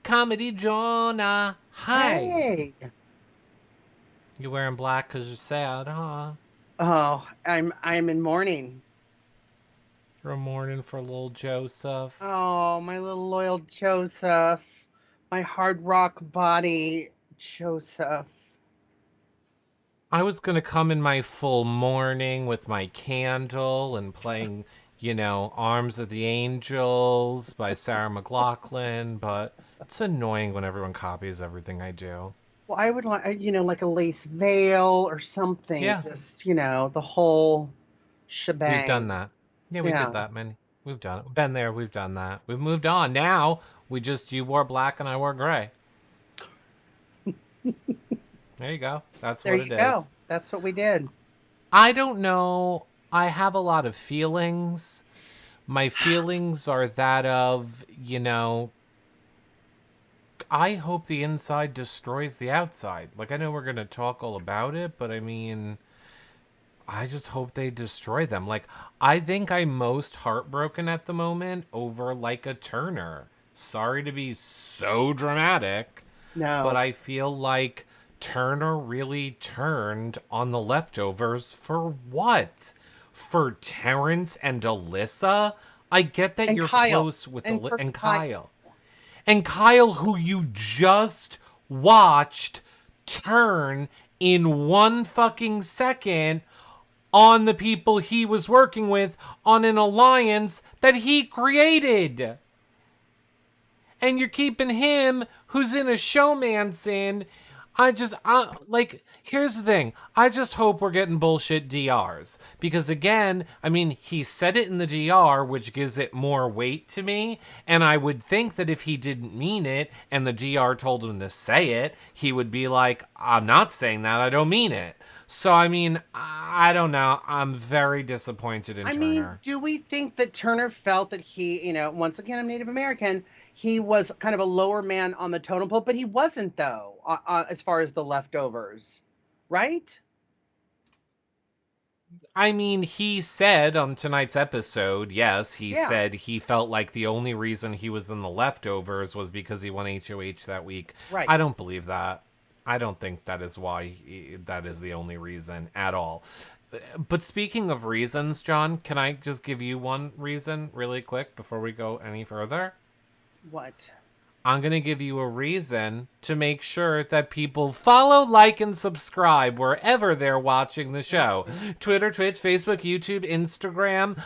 Comedy Jonah. Hi. Hey. You wearing black because you're sad, huh? Oh, I'm in mourning. You're mourning for little Joseph. Oh, my little loyal Joseph. My hard rock body, Joseph. I was going to come in my full mourning with my candle and playing, Arms of the Angels by Sarah McLachlan, but it's annoying when everyone copies everything I do. Well, I would like, like a lace veil or something. Yeah. Just, the whole shebang. We've done that. Yeah, we did that, man. We've done it. Been there, we've done that. We've moved on. Now, you wore black and I wore gray. There you go. That's there what it you go. is. That's what we did. I don't know. I have a lot of feelings. My feelings are that of, I hope the inside destroys the outside. Like, I know we're going to talk all about it, but I mean, I just hope they destroy them. Like, I think I'm most heartbroken at the moment over, like, a Turner. Sorry to be so dramatic. No. But I feel like Turner really turned on the leftovers for what? For Terence and Alyssa? I get that you're Kyle. Close with and Kyle. And Kyle, who you just watched turn in 1 fucking second on the people he was working with on an alliance that he created. And you're keeping him, who's in a showmance in. Here's the thing. I just hope we're getting bullshit DRs. Because again, I mean, he said it in the DR, which gives it more weight to me. And I would think that if he didn't mean it, and the DR told him to say it, he would be like, I'm not saying that, I don't mean it. So, I mean, I don't know. I'm very disappointed in Turner. I mean, do we think that Turner felt that he, once again, I'm Native American, he was kind of a lower man on the totem pole, but he wasn't, though, as far as the leftovers, right? I mean, he said on tonight's episode, yes, he said he felt like the only reason he was in the leftovers was because he won HOH that week. Right. I don't believe that. I don't think that is why that is the only reason at all. But speaking of reasons, John, can I just give you one reason really quick before we go any further? What? I'm going to give you a reason to make sure that people follow, like, and subscribe wherever they're watching the show. Twitter, Twitch, Facebook, YouTube, Instagram,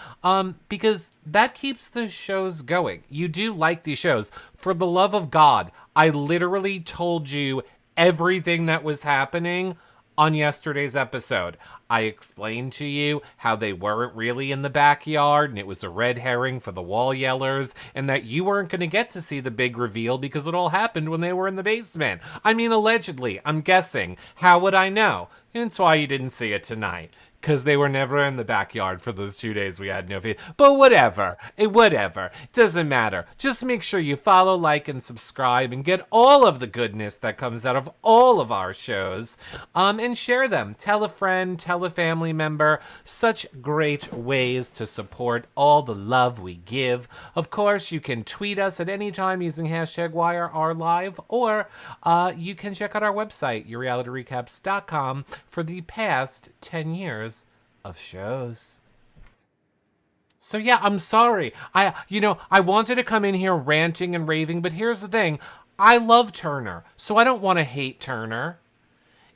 because that keeps the shows going. You do like these shows. For the love of God, I literally told you everything that was happening on yesterday's episode. I explained to you how they weren't really in the backyard and it was a red herring for the wall yellers and that you weren't going to get to see the big reveal because it all happened when they were in the basement. I mean, allegedly, I'm guessing. How would I know? And it's why you didn't see it tonight. Because they were never in the backyard for those 2 days we had no feed. But whatever. It doesn't matter. Just make sure you follow, like, and subscribe and get all of the goodness that comes out of all of our shows. And share them. Tell a friend, tell a family member. Such great ways to support all the love we give. Of course, you can tweet us at any time using hashtag YRRLive, or you can check out our website, yourrealityrecaps.com, for the past 10 years of shows. So yeah, I'm sorry. I wanted to come in here ranting and raving, but here's the thing. I love Turner, so I don't want to hate Turner.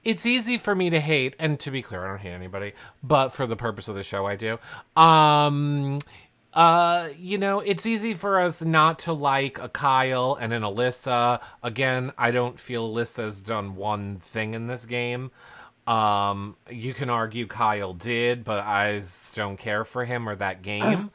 It's easy for me to hate, and to be clear, I don't hate anybody, but for the purpose of the show, I do. It's easy for us not to like a Kyle and an Alyssa. Again, I don't feel Alyssa's done one thing in this game. You can argue Kyle did, but I just don't care for him or that game.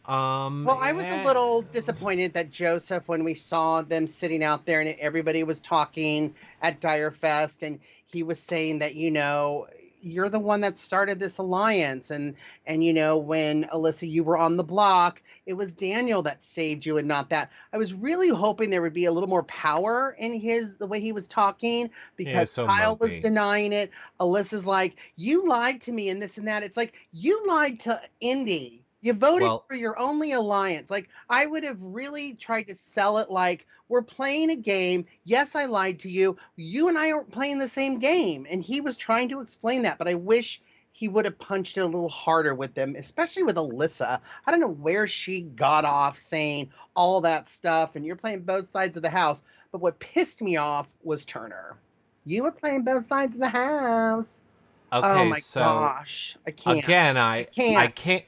Well, I was a Eh, little disappointed that Joseph, when we saw them sitting out there and everybody was talking at Direfest, and he was saying that, you're the one that started this alliance, and when Alyssa, you were on the block, it was Daniel that saved you and not that. I was really hoping there would be a little more power in the way he was talking, yeah, because so Kyle was mopey. denying it. Alyssa's like, you lied to me and this and that. It's like, you lied to Indy. You voted Well, for your only alliance. Like, I would have really tried to sell it like, we're playing a game. Yes, I lied to you. You and I aren't playing the same game. And he was trying to explain that, but I wish he would have punched it a little harder with them, especially with Alyssa. I don't know where she got off saying all that stuff, and you're playing both sides of the house. But what pissed me off was Turner. You were playing both sides of the house. Oh okay, my so gosh. I can't. again, I I can't. can't.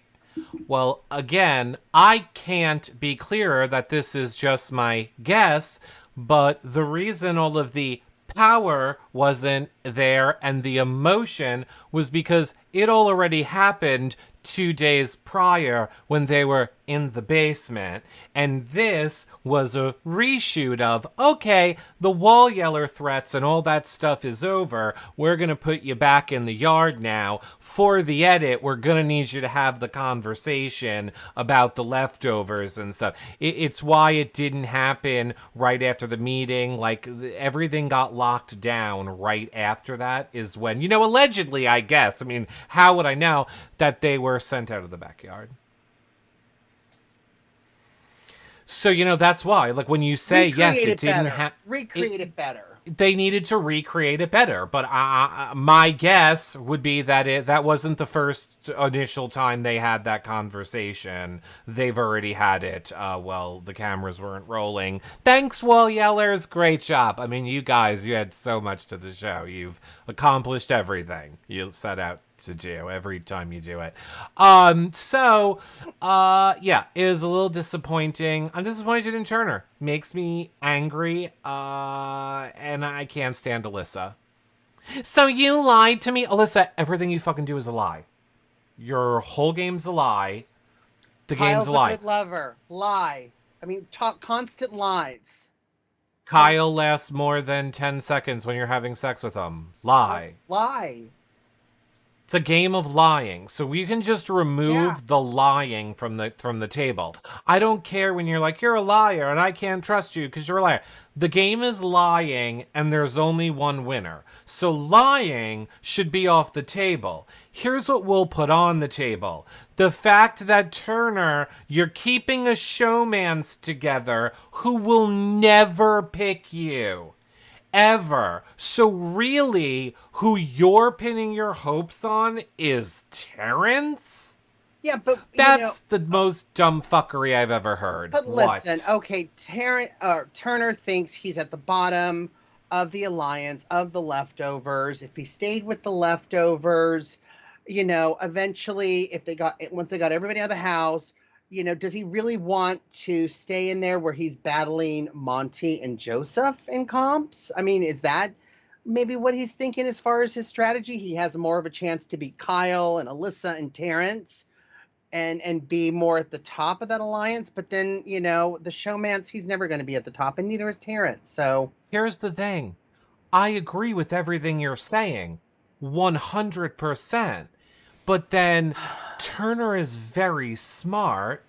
Well, again, I can't be clearer that this is just my guess, but the reason all of the power wasn't there and the emotion was because it all already happened 2 days prior when they were in the basement. And this was a reshoot of, okay, the wall yeller threats and all that stuff is over. We're going to put you back in the yard now. For the edit, we're going to need you to have the conversation about the leftovers and stuff. It's why it didn't happen right after the meeting. Like, everything got locked down right after that is when, allegedly, I guess. I mean, how would I know that they were sent out of the backyard? So, that's why. Like, when you say, yes, Recreate it it didn't better. have... Recreate it better. They needed to recreate it better, but my guess would be that that wasn't the first initial time they had that conversation. They've already had it. Well, the cameras weren't rolling. Thanks, Wall Yellers. Great job. I mean, you guys, you had so much to the show. You've accomplished everything you set out to do every time you do it. Yeah, it is a little disappointing. I'm disappointed in Turner. Makes me angry, and I can't stand Alyssa. So you lied to me? Alyssa, everything you fucking do is a lie. Your whole game's a lie. The game's a Kyle's a lie. good lover. Lie. I mean, talk constant lies. Kyle lasts more than 10 seconds when you're having sex with him. Lie. Lie. It's a game of lying, so we can just Yeah. remove the lying from the table. I don't care when you're like, you're a liar and I can't trust you because you're a liar. The game is lying and there's only one winner. So lying should be off the table. Here's what we'll put on the table. The fact that Turner, you're keeping a showmance together who will never pick you. Ever. So really, who you're pinning your hopes on is Terence? Yeah, but That's the most dumb fuckery I've ever heard. but listen, What? okay, Turner thinks he's at the bottom of the alliance of the leftovers. If he stayed with the leftovers, eventually, once they got everybody out of the house, does he really want to stay in there where he's battling Monty and Joseph in comps? I mean, is that maybe what he's thinking as far as his strategy? He has more of a chance to beat Kyle and Alyssa and Terence and be more at the top of that alliance. But then, the showmance, he's never going to be at the top, and neither is Terence. So Here's the thing. I agree with everything you're saying. 100%. But then Turner is very smart.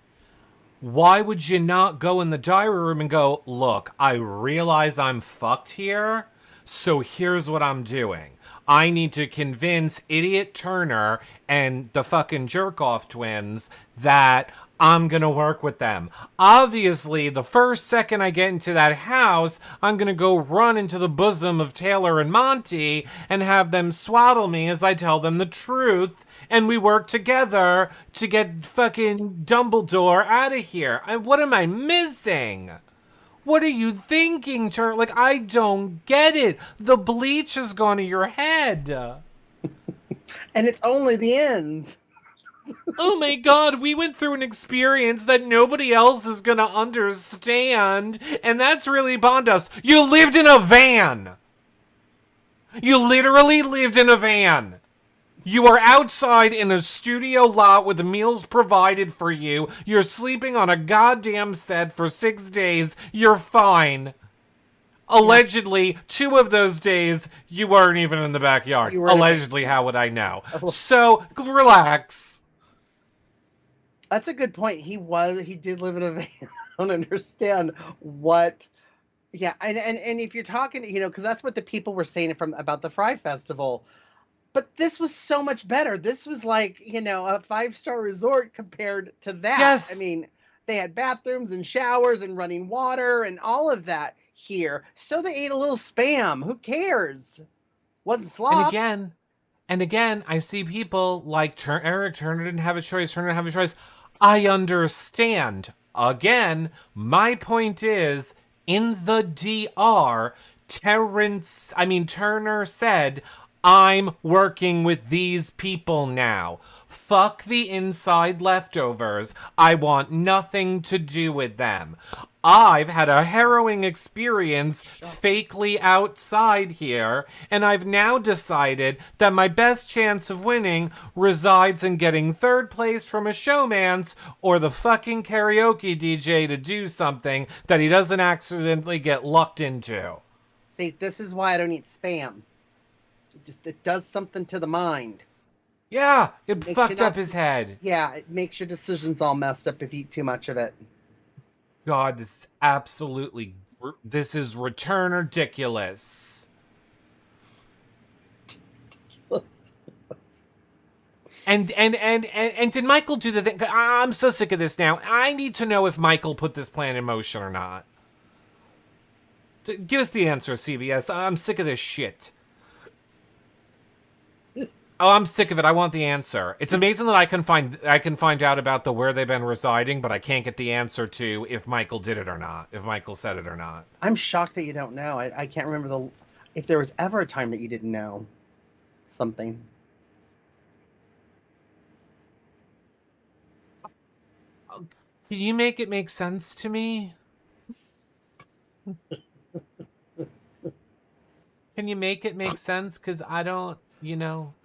Why would you not go in the diary room and go, look, I realize I'm fucked here, so here's what I'm doing. I need to convince idiot Turner and the fucking jerk-off twins that I'm gonna work with them. Obviously, the first second I get into that house, I'm gonna go run into the bosom of Taylor and Monty and have them swaddle me as I tell them the truth, and we work together to get fucking Dumbledore out of here. What am I missing? What are you thinking, Turner? Like, I don't get it. The bleach has gone to your head. and it's only the ends. Oh my god, we went through an experience that nobody else is gonna understand, and that's really Bondust. You lived in a van! You literally lived in a van. You are outside in a studio lot with meals provided for you. You're sleeping on a goddamn set for 6 days. You're fine. Allegedly, 2 of those days, you weren't even in the backyard. You were Allegedly, how would I know? So, relax. That's a good point. He did live in a van. I don't understand what. Yeah, and if you're talking, because that's what the people were saying about the Fry Festival. But this was so much better. This was like, a 5-star resort compared to that. Yes. I mean, they had bathrooms and showers and running water and all of that here. So they ate a little Spam. Who cares? Wasn't slop. And again, I see people like Eric Turner didn't have a choice. I understand. Again, my point is, in the DR, Turner said, I'm working with these people now. Fuck the inside leftovers. I want nothing to do with them. I've had a harrowing experience fakely outside here, and I've now decided that my best chance of winning resides in getting 3rd place from a showmance or the fucking karaoke DJ to do something that he doesn't accidentally get lucked into. See, this is why I don't eat Spam. It does something to the mind. Yeah, it fucked up his head. Yeah, it makes your decisions all messed up if you eat too much of it. God, this is return ridiculous. And did Michael do the thing? I'm so sick of this now. I need to know if Michael put this plan in motion or not. Give us the answer, CBS. I'm sick of this shit. Oh, I'm sick of it. I want the answer. It's amazing that I can find out about where they've been residing, but I can't get the answer to if Michael did it or not, if Michael said it or not. I'm shocked that you don't know. I can't remember if there was ever a time that you didn't know something. Can you make it make sense to me? Can you make it make sense? Because I don't. The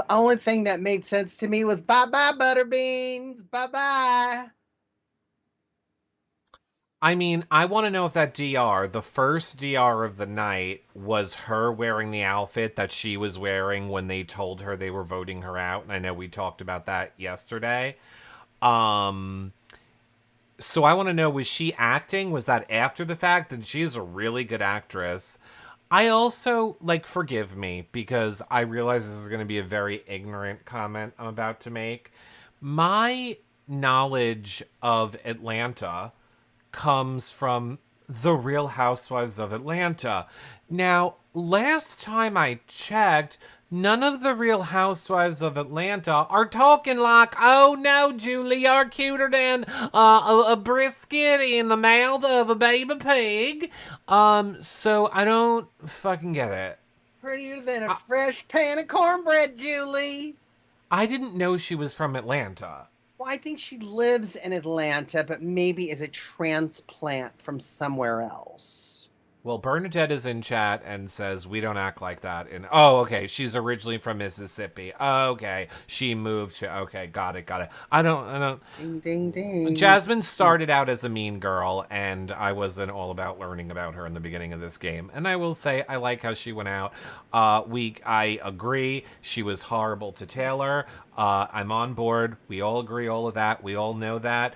only thing that made sense to me was bye-bye, Butterbeans. Bye-bye. I mean, I want to know if that DR, the first DR of the night, was her wearing the outfit that she was wearing when they told her they were voting her out. And I know we talked about that yesterday. So I want to know, was she acting? Was that after the fact? And she's a really good actress. I also, forgive me, because I realize this is going to be a very ignorant comment I'm about to make. My knowledge of Atlanta comes from The Real Housewives of Atlanta. Now, last time I checked, none of the Real Housewives of Atlanta are talking like, oh no, Julie, you're cuter than a brisket in the mouth of a baby pig. So I don't fucking get it. Prettier than a fresh pan of cornbread, Julie. I didn't know she was from Atlanta. Well, I think she lives in Atlanta, but maybe is a transplant from somewhere else. Well, Bernadette is in chat and says, we don't act like that. Oh, okay. She's originally from Mississippi. Okay. She moved to, okay. Got it. I don't. Ding, ding, ding. Jasmine started out as a mean girl, and I wasn't all about learning about her in the beginning of this game. And I will say, I like how she went out. I agree. She was horrible to Taylor. I'm on board. We all agree all of that. We all know that.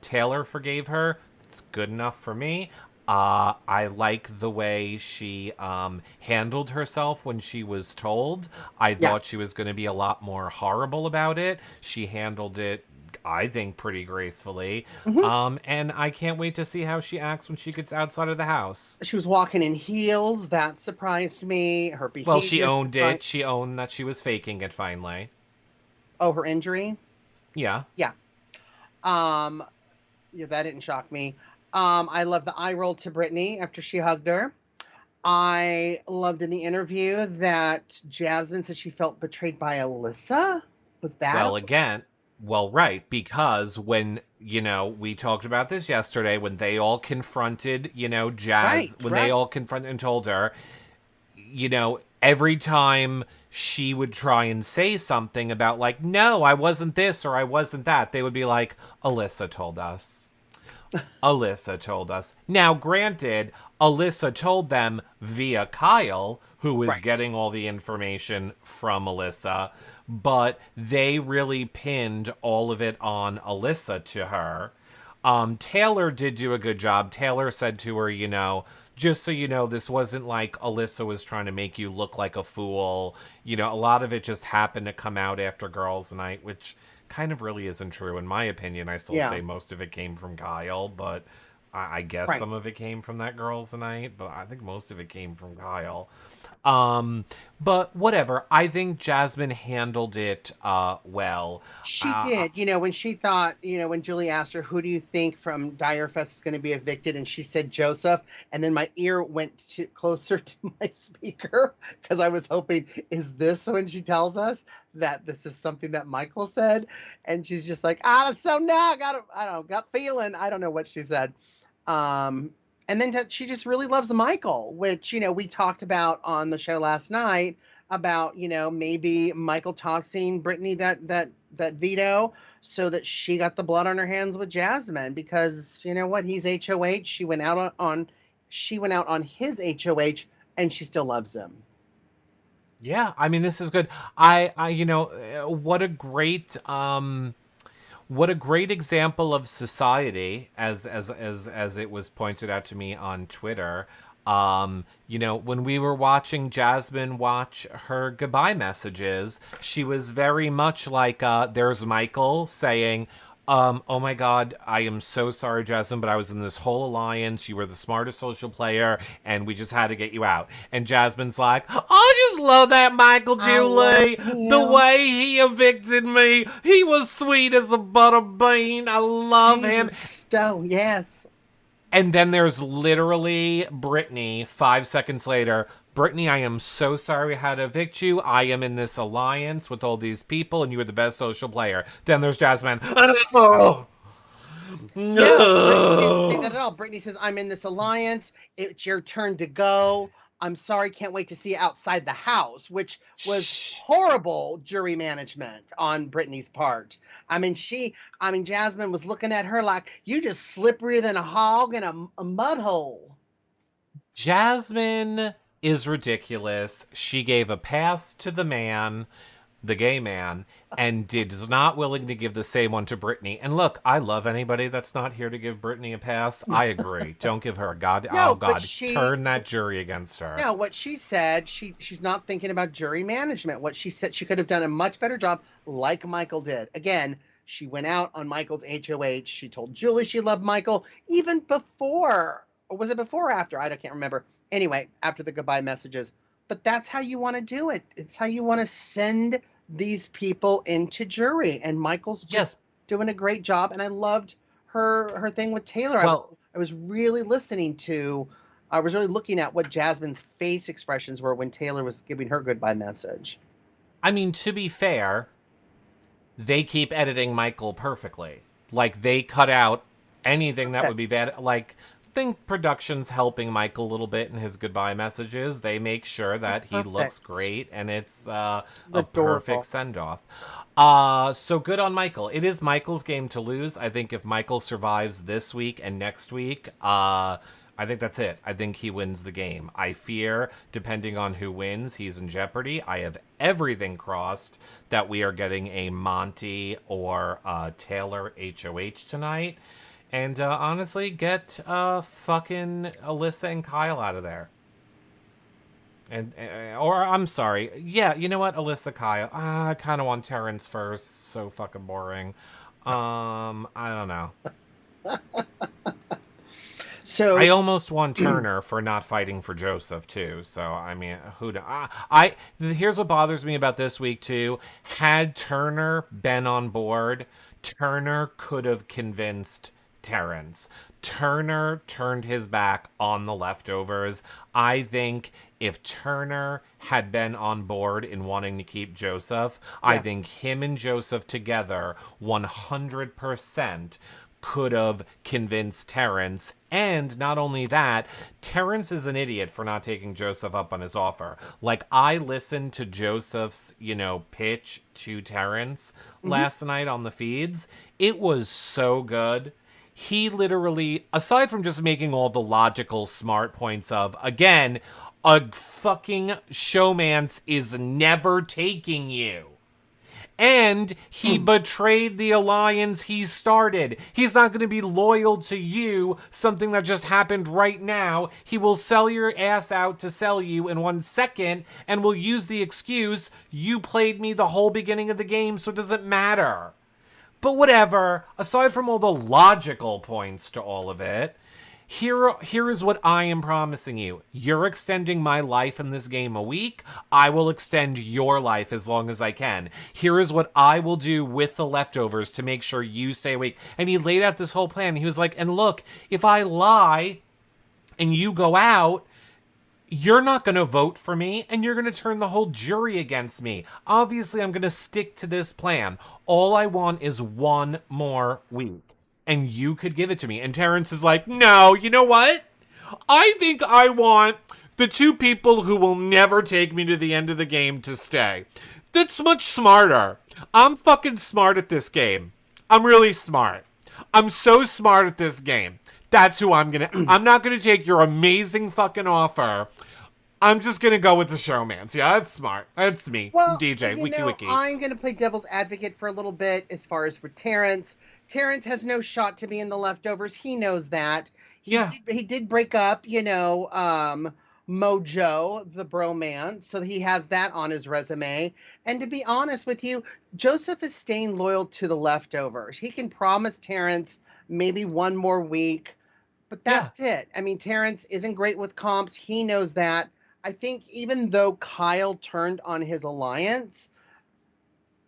Taylor forgave her. It's good enough for me. I like the way she handled herself when she was told. I thought she was going to be a lot more horrible about it. She handled it, I think, pretty gracefully. Mm-hmm. And I can't wait to see how she acts when she gets outside of the house. She was walking in heels. That surprised me. Her behavior. Well, she owned it. She owned that she was faking it finally. Oh, her injury? Yeah. Yeah. Yeah, that didn't shock me. I love the eye roll to Brittany after she hugged her. I loved in the interview that Jasmine said she felt betrayed by Alyssa. Was that? Well, again, Well, right, because when, we talked about this yesterday, when they all confronted, Right, when they right. all confronted and told her, every time she would try and say something about, like, no, I wasn't this or I wasn't that, they would be like, Alyssa told us. Alyssa told us. Now, granted, Alyssa told them via Kyle, who is Right. getting all the information from Alyssa, but they really pinned all of it on Alyssa to her. Taylor did do a good job. Taylor said to her, just so you know, this wasn't like Alyssa was trying to make you look like a fool. A lot of it just happened to come out after girls' night, which kind of really isn't true in my opinion. I still Yeah. say most of it came from Kyle, but I guess Right. some of it came from that girls' night, but I think most of it came from Kyle. But whatever. I think Jasmine handled it well. She Uh, did. When she thought, when Julie asked her, who do you think from Direfest is going to be evicted? And she said Joseph. And then my ear went closer to my speaker because I was hoping, is this when she tells us that this is something that Michael said? And she's just like, so now I don't know, gut feeling. I don't know what she said. Um, and then she just really loves Michael, which, we talked about on the show last night about, maybe Michael tossing Brittany that veto so that she got the blood on her hands with Jasmine because you know what, he's HOH. She went out on his HOH and she still loves him. yeah, I mean, this is good. I what a great example of society, as it was pointed out to me on Twitter. When we were watching Jasmine watch her goodbye messages, she was very much like, there's Michael saying, oh my God, I am so sorry, Jasmine, but I was in this whole alliance. You were the smartest social player, and we just had to get you out. And Jasmine's like, I just love that Michael, I love Julie. The him. way he evicted me. He was sweet as a butter bean. I love He's a him. stone. Yes. And then there's literally Brittany 5 seconds later. Brittany, I am so sorry I had to evict you. I am in this alliance with all these people, and you were the best social player. Then there's Jasmine. Oh, No, Brittany didn't say no. that at all. Brittany says, I'm in this alliance. It's your turn to go. I'm sorry, can't wait to see you outside the house, which was Shh. horrible jury management on Brittany's part. Jasmine was looking at her like, you just slipperier than a hog in a mud hole. Jasmine is ridiculous. She gave a pass to the gay man, and is not willing to give the same one to Brittany. And look, I love anybody that's not here to give Brittany a pass. I agree. Don't give her a god. Oh No, but God, turn that jury against her. no, what she said, she's not thinking about jury management. What she said, she could have done a much better job like Michael did. Again, she went out on Michael's HOH. She told Julie she loved Michael even before, or was it before or after? I can't remember. Anyway, after the goodbye messages. But that's how you want to do it. It's how you want to send these people into jury. And Michael's just Yes. doing a great job. And I loved her thing with Taylor. Well, I was really listening to I was really looking at what Jasmine's face expressions were when Taylor was giving her goodbye message. I mean, to be fair, they keep editing Michael perfectly. Like, they cut out anything that would be bad. Like, think production's helping Michael a little bit in his goodbye messages. They make sure that he looks Perfect. great, and it's a Adorable. perfect send-off. So good on Michael. It is Michael's game to lose. I think if Michael survives this week and next week, I think that's it. I think he wins the game. I fear, depending on who wins, he's in jeopardy. I have everything crossed that we are getting a Monty or Taylor HOH tonight. And honestly, get fucking Alyssa and Kyle out of there. And or I'm sorry, yeah, you know what, Alyssa, Kyle. I kind of want Terence first. So fucking boring. I don't know. So I almost won Turner for not fighting for Joseph too. So I mean, who? I here's what bothers me about this week too. Had Turner been on board, Turner could have convinced Terence. Turner turned his back on the leftovers. I think if Turner had been on board in wanting to keep Joseph, I think him and Joseph together 100% could have convinced Terence. And not only that, Terence is an idiot for not taking Joseph up on his offer. Like, I listened to Joseph's, pitch to Terence last night on the feeds. It was so good. He literally, aside from just making all the logical, smart points of, again, a fucking showmance is never taking you. And he betrayed the alliance he started. He's not going to be loyal to you, something that just happened right now. He will sell your ass out to sell you in 1 second and will use the excuse, you played me the whole beginning of the game, so it doesn't matter. But whatever, aside from all the logical points to all of it, here is what I am promising you. You're extending my life in this game a week. I will extend your life as long as I can. Here is what I will do with the leftovers to make sure you stay awake. And he laid out this whole plan. He was like, and look, if I lie and you go out, you're not going to vote for me, and you're going to turn the whole jury against me. Obviously, I'm going to stick to this plan. All I want is 1 more week, and you could give it to me. And Terence is like, no, you know what? I think I want the 2 people who will never take me to the end of the game to stay. That's much smarter. I'm fucking smart at this game. I'm really smart. I'm so smart at this game. That's who I'm not gonna take your amazing fucking offer. I'm just gonna go with the showmance. Yeah, that's smart. That's me. Well, DJ, wiki. I'm gonna play devil's advocate for a little bit as far as for Terence. Terence has no shot to be in the leftovers. He knows that. He did break up, Mojo, the bromance, so he has that on his resume. And to be honest with you, Joseph is staying loyal to the leftovers. He can promise Terence maybe 1 more week. But that's it. I mean, Terence isn't great with comps. He knows that. I think even though Kyle turned on his alliance,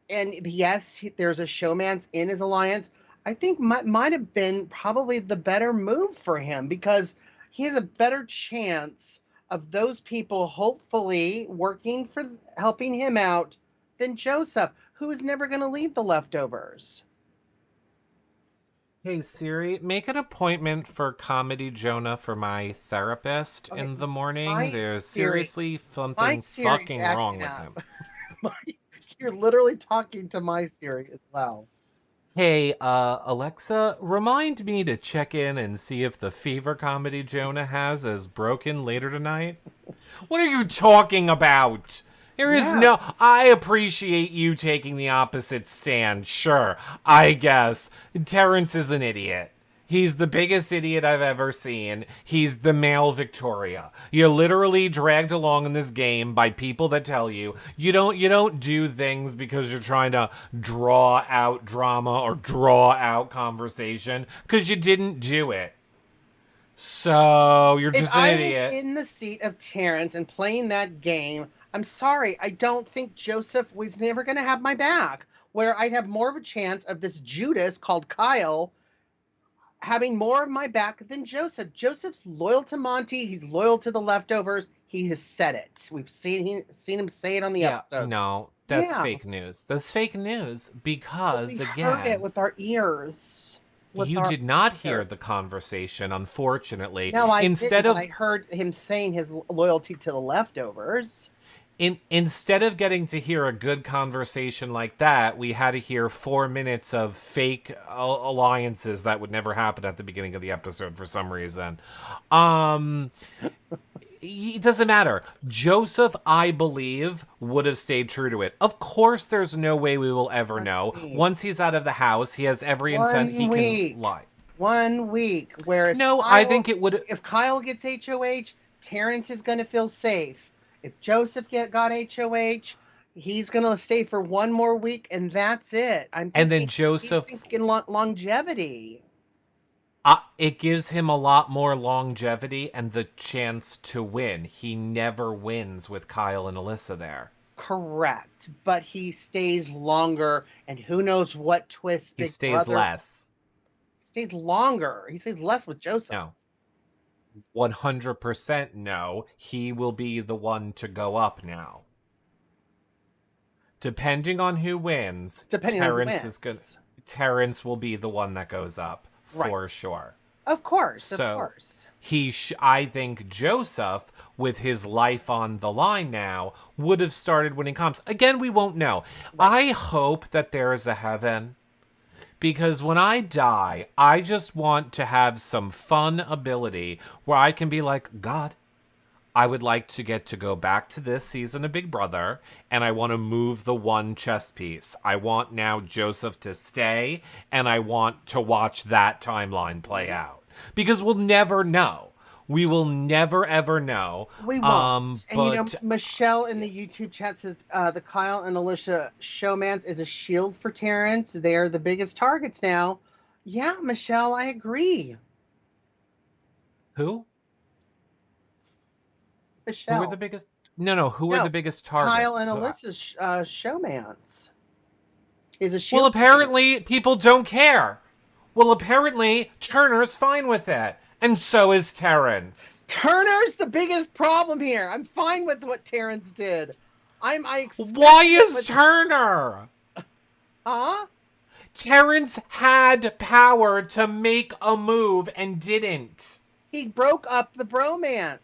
and yes, there's a showmance in his alliance, I think might have been probably the better move for him because he has a better chance of those people hopefully working for helping him out than Joseph, who is never going to leave the leftovers. Hey Siri, make an appointment for Comedy Jonah for my therapist in the morning. There's seriously something fucking wrong with him. You're literally talking to my Siri as well. Hey, Alexa, remind me to check in and see if the fever comedy Jonah has is broken later tonight. What are you talking about? There is no... I appreciate you taking the opposite stand, sure. I guess. Terence is an idiot. He's the biggest idiot I've ever seen. He's the male Victoria. You're literally dragged along in this game by people that tell you you don't do things because you're trying to draw out drama or draw out conversation, because you didn't do it. So you're just an idiot. If I was in the seat of Terence and playing that game, I'm sorry, I don't think Joseph was never going to have my back, where I'd have more of a chance of this Judas called Kyle having more of my back than Joseph. Joseph's loyal to Monty. He's loyal to the leftovers. He has said it. We've seen him say it on the episode. No, that's fake news. That's fake news because, we heard it with our ears. You did not hear the conversation, unfortunately. No, I didn't, but I heard him saying his loyalty to the leftovers. Instead of getting to hear a good conversation like that, we had to hear 4 minutes of fake alliances that would never happen at the beginning of the episode for some reason. It doesn't matter. Joseph, I believe, would have stayed true to it. Of course, there's no way we will ever know. Once he's out of the house, he has every incentive he can lie. 1 week. Where I think it would. If Kyle gets HOH, Terence is going to feel safe. If Joseph got HOH, he's going to stay for 1 more week, and that's it. And then Joseph... He's thinking longevity. It gives him a lot more longevity and the chance to win. He never wins with Kyle and Alyssa there. Correct. But he stays longer, and who knows what twist... He stays less. stays longer. He stays less with Joseph. No. 100% no. He will be the one to go up now. Depending on who wins, Terence will be the one that goes up for sure. Of course, so I think Joseph, with his life on the line now, would have started winning comps. Again, we won't know. I hope that there is a heaven. Because when I die, I just want to have some fun ability where I can be like, God, I would like to get to go back to this season of Big Brother, and I want to move the one chess piece. I want now Joseph to stay, and I want to watch that timeline play out. Because we'll never know. We will never, ever know. We won't. And Michelle in the YouTube chat says the Kyle and Alyssa showmance is a shield for Terence. They're the biggest targets now. Yeah, Michelle, I agree. Who? Michelle. Who are the biggest? No. Who are the biggest targets? Kyle and Alyssa's showmance is a shield. Well, apparently people don't care. Well, apparently Turner's fine with it. And so is Terence. Turner's the biggest problem here. I'm fine with what Terence did. Why is Turner? Huh? Terence had power to make a move and didn't. He broke up the bromance.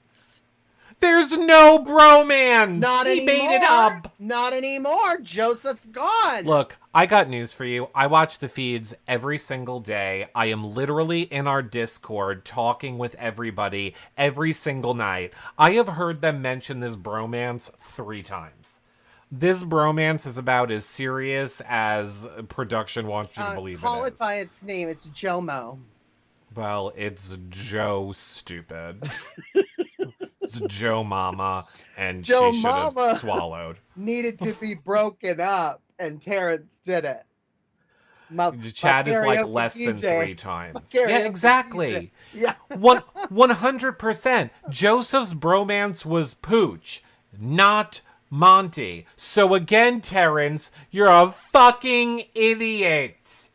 There's no bromance. Not anymore. He made it up. Not anymore. Joseph's gone. Look, I got news for you. I watch the feeds every single day. I am literally in our Discord talking with everybody every single night. I have heard them mention this bromance 3 times. This bromance is about as serious as production wants you to believe it is. Call it by its name. It's Jomo. Well, it's Joe Stupid. It's Joe Mama, and Joe she should have swallowed. Needed to be broken up, and Terence did it. Chad is like less than 3 times. Yeah, exactly. Yeah. 100%. Joseph's bromance was Pooch, not Monty. So again, Terence, you're a fucking idiot.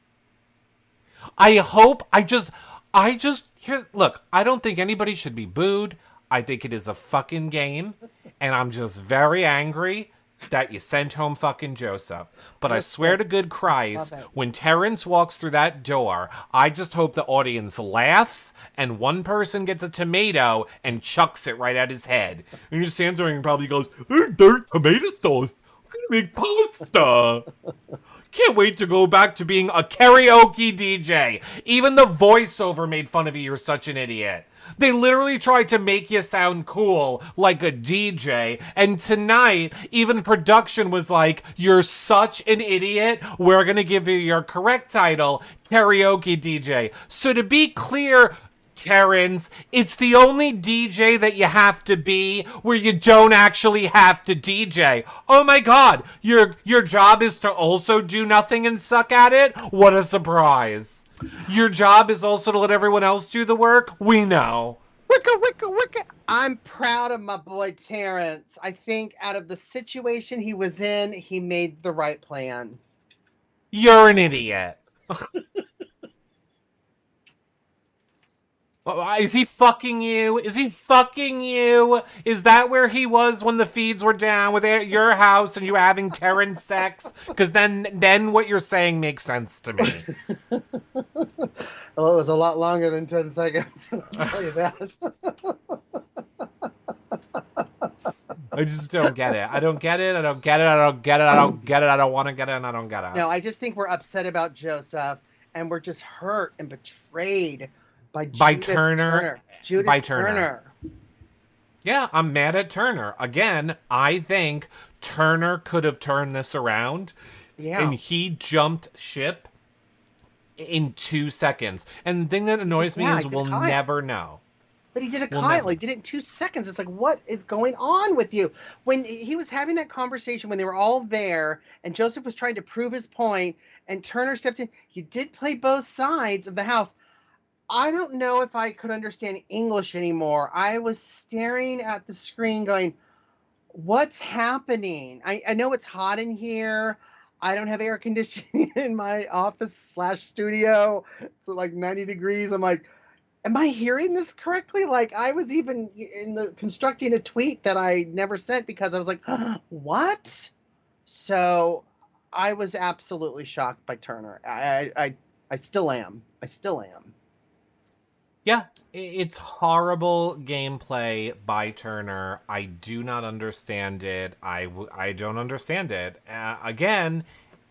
Look, I don't think anybody should be booed. I think it is a fucking game, and I'm just very angry that you sent home fucking Joseph. But I swear to good Christ, when Terence walks through that door, I just hope the audience laughs, and one person gets a tomato and chucks it right at his head. And he stands there and probably goes, "Hey, there's tomato sauce. We're gonna make pasta." Can't wait to go back to being a karaoke DJ. Even the voiceover made fun of you. You're such an idiot. They literally tried to make you sound cool like a DJ. And tonight, even production was like, you're such an idiot. We're going to give you your correct title, karaoke DJ. So to be clear, Terence, it's the only DJ that you have to be where you don't actually have to DJ. Oh my God, your job is to also do nothing and suck at it? What a surprise. Your job is also to let everyone else do the work? We know. Wicka. I'm proud of my boy Terence. I think out of the situation he was in, he made the right plan. You're an idiot. Is he fucking you? Is he fucking you? Is that where he was when the feeds were down with your house and you having Terence sex? Because then what you're saying makes sense to me. Well, it was a lot longer than 10 seconds. I'll tell you that. I just don't get it. I don't get it. I don't get it. I don't get it. I don't get it. I don't want to get it, and I don't get it. No, I just think we're upset about Joseph, and we're just hurt and betrayed by Turner. Yeah, I'm mad at Turner. Again, I think Turner could have turned this around. Yeah. And he jumped ship in 2 seconds. And the thing that annoys me is we'll never know. But he did it quietly. Did it in 2 seconds. It's like, what is going on with you? When he was having that conversation, when they were all there, and Joseph was trying to prove his point, and Turner stepped in, he did play both sides of the house. I don't know if I could understand English anymore. I was staring at the screen going, what's happening? I know it's hot in here. I don't have air conditioning in my office / studio. It's like 90 degrees. I'm like, am I hearing this correctly? Like, I was even in the constructing a tweet that I never sent because I was like, what? So I was absolutely shocked by Turner. I still am. I still am. Yeah, it's horrible gameplay by Turner. I do not understand it. I don't understand it. Again,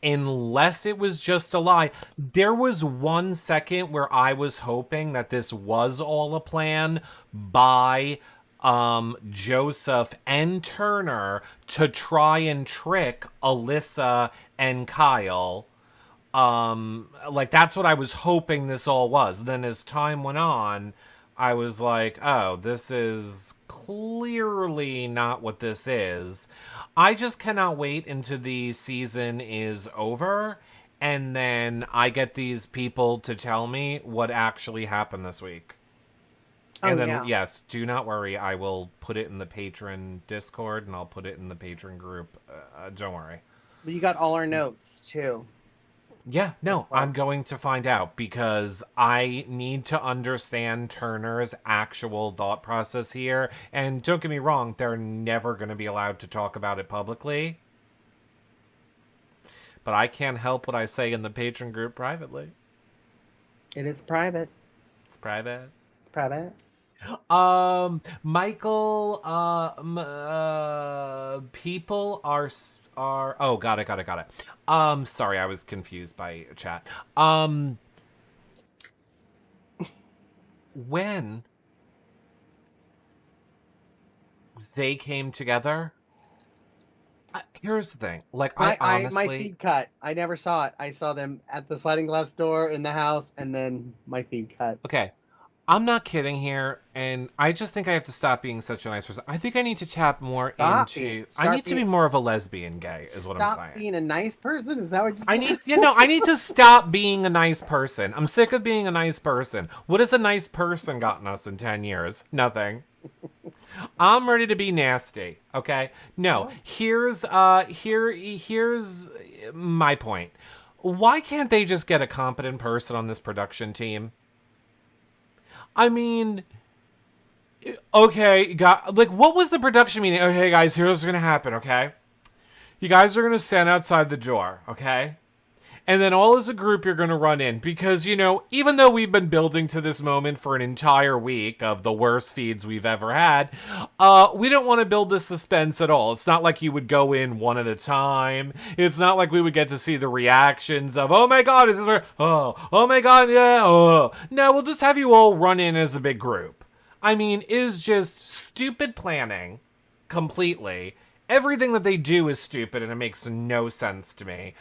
unless it was just a lie. There was 1 second where I was hoping that this was all a plan by Joseph and Turner to try and trick Alyssa and Kyle. Like that's what I was hoping this all was. Then as time went on, I was like, oh, this is clearly not what this is. I just cannot wait until the season is over and then I get these people to tell me what actually happened this week. And then, yeah. yes, do not worry. I will put it in the patron Discord and I'll put it in the patron group. Don't worry. But you got all our notes too. Yeah, no, I'm going to find out because I need to understand Turner's actual thought process here. And don't get me wrong, they're never going to be allowed to talk about it publicly. But I can't help what I say in the patron group privately. It is private. It's private. Private. Michael, people are oh, got it. Sorry, I was confused by chat. When they came together, here's the thing. Like, I honestly, my feed cut. I never saw it. I saw them at the sliding glass door in the house, and then my feed cut. Okay. I'm not kidding here, and I just think I have to stop being such a nice person. I think I need to tap more into... I need to be more of a lesbian gay, is what I'm saying. Stop being a nice person? Is that what you said? I need to stop being a nice person. I'm sick of being a nice person. What has a nice person gotten us in 10 years? Nothing. I'm ready to be nasty, okay? No, here's my point. Why can't they just get a competent person on this production team? I mean, okay, what was the production meeting? Okay, guys, here's what's going to happen, okay? You guys are going to stand outside the door, okay? And then all as a group, you're going to run in. Because, you know, even though we've been building to this moment for an entire week of the worst feeds we've ever had, we don't want to build this suspense at all. It's not like you would go in one at a time. It's not like we would get to see the reactions of, oh my god, is this where, oh my god, yeah, oh. No, we'll just have you all run in as a big group. I mean, it is just stupid planning, completely. Everything that they do is stupid and it makes no sense to me.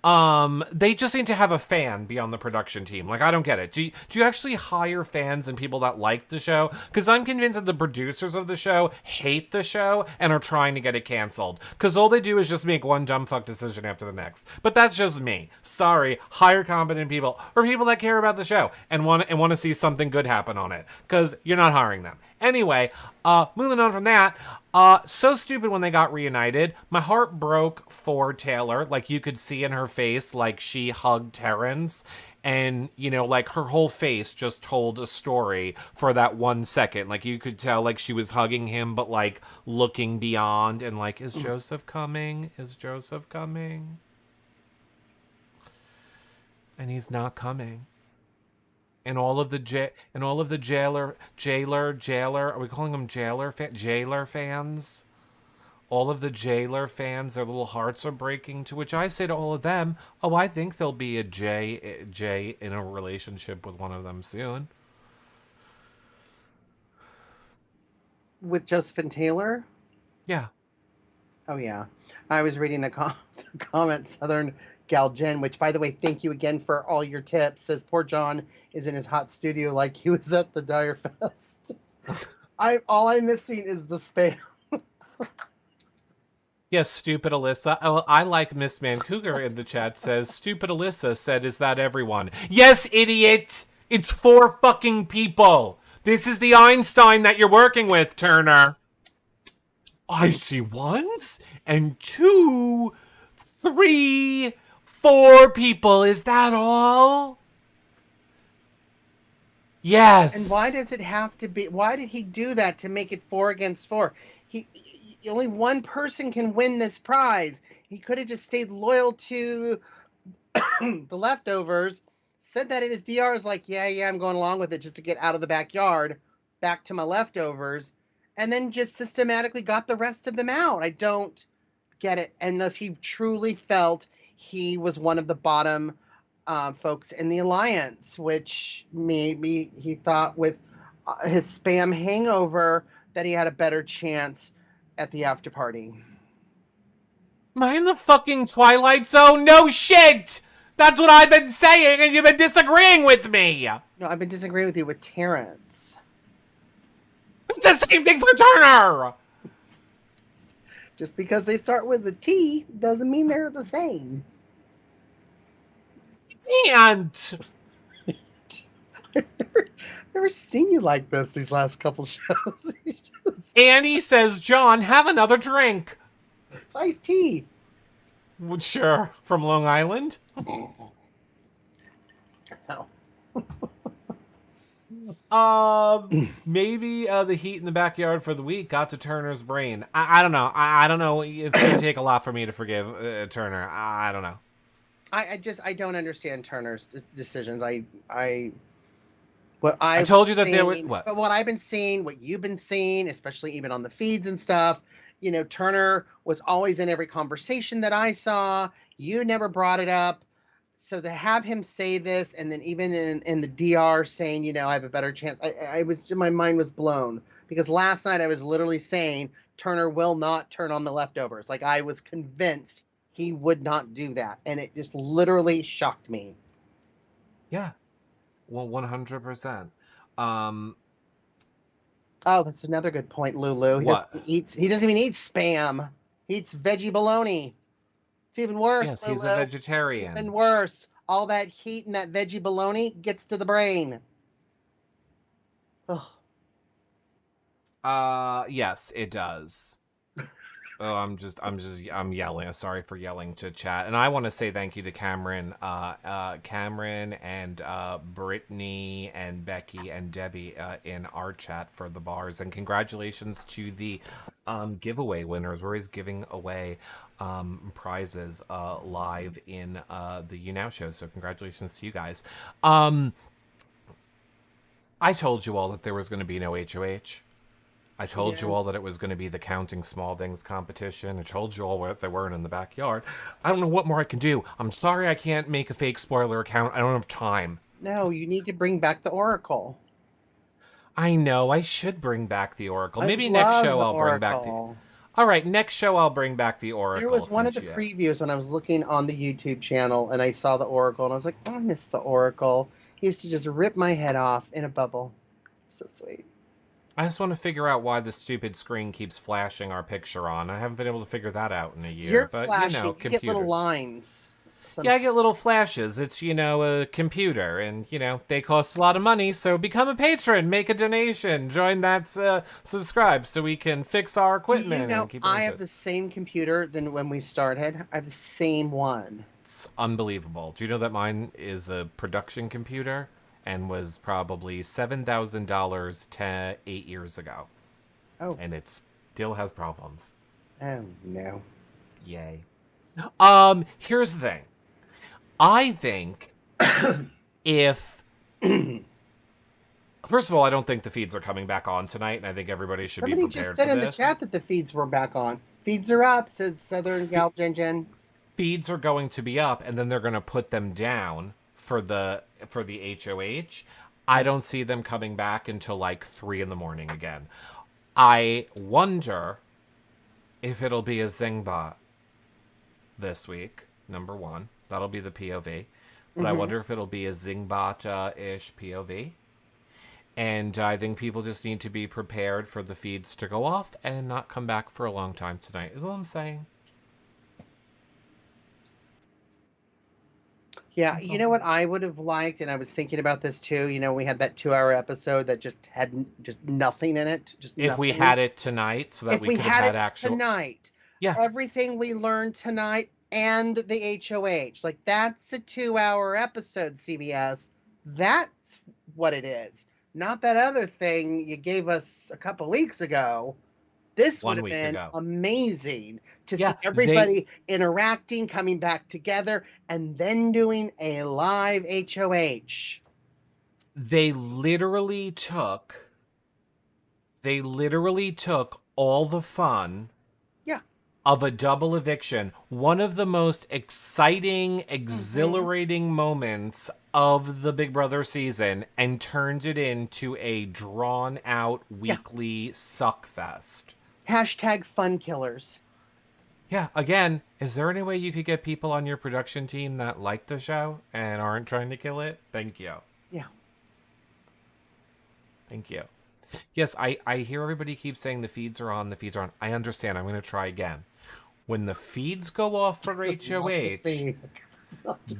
They just need to have a fan be on the production team. Like, I don't get it. Do you actually hire fans and people that like the show? Because I'm convinced that the producers of the show hate the show and are trying to get it canceled. Because all they do is just make one dumb fuck decision after the next. But that's just me. Sorry. Hire competent people or people that care about the show and want to see something good happen on it. Because you're not hiring them. Anyway, moving on from that, so stupid when they got reunited. My heart broke for Taylor. Like, you could see in her face, like, she hugged Terence. And, you know, like, her whole face just told a story for that 1 second. Like, you could tell, like, she was hugging him, but, like, looking beyond. And, like, is Joseph coming? Is Joseph coming? And he's not coming. And all of the jailer, are we calling them jailer fans? All of the jailer fans, their little hearts are breaking, to which I say to all of them, oh, I think there'll be a Jay in a relationship with one of them soon. With Joseph and Taylor? Yeah. Oh, yeah. I was reading the comment, Southern Gal Jen, which, by the way, thank you again for all your tips. Says poor John is in his hot studio like he was at the Dyer Fest. All I'm missing is the spam. Yes, stupid Alyssa. I like Miss Man Cougar in the chat says, stupid Alyssa said, is that everyone? Yes, idiot! It's 4 fucking people! This is the Einstein that you're working with, Turner. I see 1 and 2, 3, 4 people, is that all? Yes. And why does it have to be? Why did he do that to make it 4 against 4? Only one person can win this prize. He could have just stayed loyal to the leftovers, said that in his DRs, like, yeah, I'm going along with it just to get out of the backyard, back to my leftovers, and then just systematically got the rest of them out. I don't get it, unless he truly felt he was one of the bottom folks in the alliance, which maybe he thought with his spam hangover that he had a better chance at the after party. Am I in the fucking Twilight Zone? No shit! That's what I've been saying, and you've been disagreeing with me! No, I've been disagreeing with you with Terence. It's the same thing for Turner! Just because they start with a T doesn't mean they're the same. And I've never seen you like this these last couple shows. Annie says, John, have another drink. It's iced tea. Well, sure, from Long Island. No. Maybe the heat in the backyard for the week got to Turner's brain. I don't know. I don't know. It's going to take a lot for me to forgive Turner. I don't know. I don't understand Turner's decisions. I told you that there were what? But what I've been seeing, what you've been seeing, especially even on the feeds and stuff, Turner was always in every conversation that I saw. You never brought it up. So to have him say this, and then even in the DR saying, I have a better chance, my mind was blown, because last night I was literally saying Turner will not turn on the leftovers. Like, I was convinced he would not do that, and it just literally shocked me. Yeah, well, 100%. Oh, that's another good point, Lulu. He doesn't even eat spam. He eats veggie bologna. It's even worse. Yes, Lulu. he's a vegetarian. Even worse. All that heat and that veggie bologna gets to the brain. Ugh. Yes, it does. Oh, I'm yelling. Sorry for yelling to chat. And I want to say thank you to Cameron and Brittany and Becky and Debbie in our chat for the bars. And congratulations to the giveaway winners. We're always giving away prizes live in the You Now show. So congratulations to you guys. I told you all that there was going to be no HOH. I told you all that it was going to be the Counting Small Things competition. I told you all what they weren't in the backyard. I don't know what more I can do. I'm sorry I can't make a fake spoiler account. I don't have time. No, you need to bring back the Oracle. I know. I should bring back the Oracle. Maybe next show I'll bring back the... All right, next show I'll bring back the Oracle. There was one of the previews when I was looking on the YouTube channel, and I saw the Oracle, and I was like, oh, I miss the Oracle. He used to just rip my head off in a bubble. So sweet. I just want to figure out why the stupid screen keeps flashing our picture on. I haven't been able to figure that out in a year. You're but flashing. You get little lines. Yeah, I get little flashes. It's, a computer, and, they cost a lot of money, so become a patron, make a donation, join that, subscribe, so we can fix our equipment. I have the same computer than when we started. I have the same one. It's unbelievable. Do you know that mine is a production computer? And was probably $7,000 8 years ago. Oh. And it still has problems. Oh, no. Yay. Here's the thing. I think if... First of all, I don't think the feeds are coming back on tonight, and I think everybody should be prepared for this. Somebody just said in the chat that the feeds were back on. Feeds are up, says Southern Gal Jen Jen. Feeds are going to be up, and then they're going to put them down for the HOH. I don't see them coming back until like 3 a.m. again. I wonder if it'll be a Zingbot this week, number one. That'll be the POV. But I wonder if it'll be a Zingbot-ish POV. And I think people just need to be prepared for the feeds to go off and not come back for a long time tonight, is all I'm saying. Yeah, you know what I would have liked, and I was thinking about this too. We had that 2-hour episode that just had just nothing in it. If we had it tonight, so that we could have had actual tonight. Yeah, everything we learned tonight and the HOH. Like, that's a 2-hour episode, CBS. That's what it is. Not that other thing you gave us a couple weeks ago. This would 1 have week been ago. amazing to Yeah, see everybody interacting, coming back together, and then doing a live HOH. They literally took all the fun Yeah. of a double eviction, one of the most exciting, exhilarating moments of the Big Brother season, and turned it into a drawn-out weekly suck fest. Hashtag fun killers. Yeah, again, is there any way you could get people on your production team that like the show and aren't trying to kill it? Thank you. Yeah. Thank you. Yes, I hear everybody keep saying the feeds are on, the feeds are on. I understand. I'm going to try again. When the feeds go off for HOH,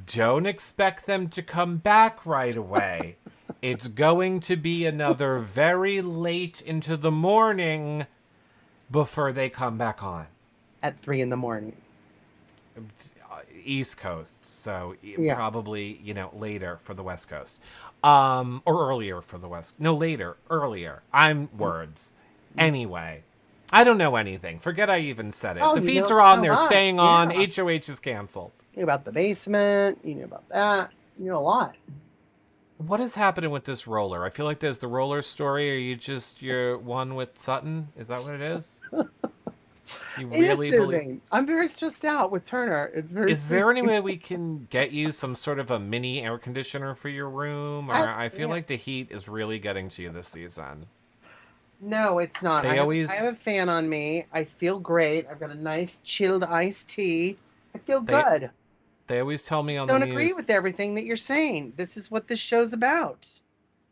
don't expect them to come back right away. It's going to be another very late into the morning before they come back on. At 3 a.m. East Coast, so Yeah. probably, later for the West Coast. Or earlier for the West. No, later, earlier. I'm words. Anyway, I don't know anything. Forget I even said it. Oh, The you feeds know are on, so they're much. staying on. Yeah. HOH is canceled. You knew about the basement. You knew about that. You know a lot. What is happening with this roller? I feel like there's the roller story. Are you just your one with Sutton? Is that what it is? You It really is soothing. I'm very stressed out with Turner. It's very Is there any soothing. way we can get you some sort of a mini air conditioner for your room? Or I feel like the heat is really getting to you this season. No, it's not. They I always have a fan on me. I feel great. I've got a nice chilled iced tea. I feel good. They always tell me on Don't the news. agree with everything that you're saying. This is what this show's about.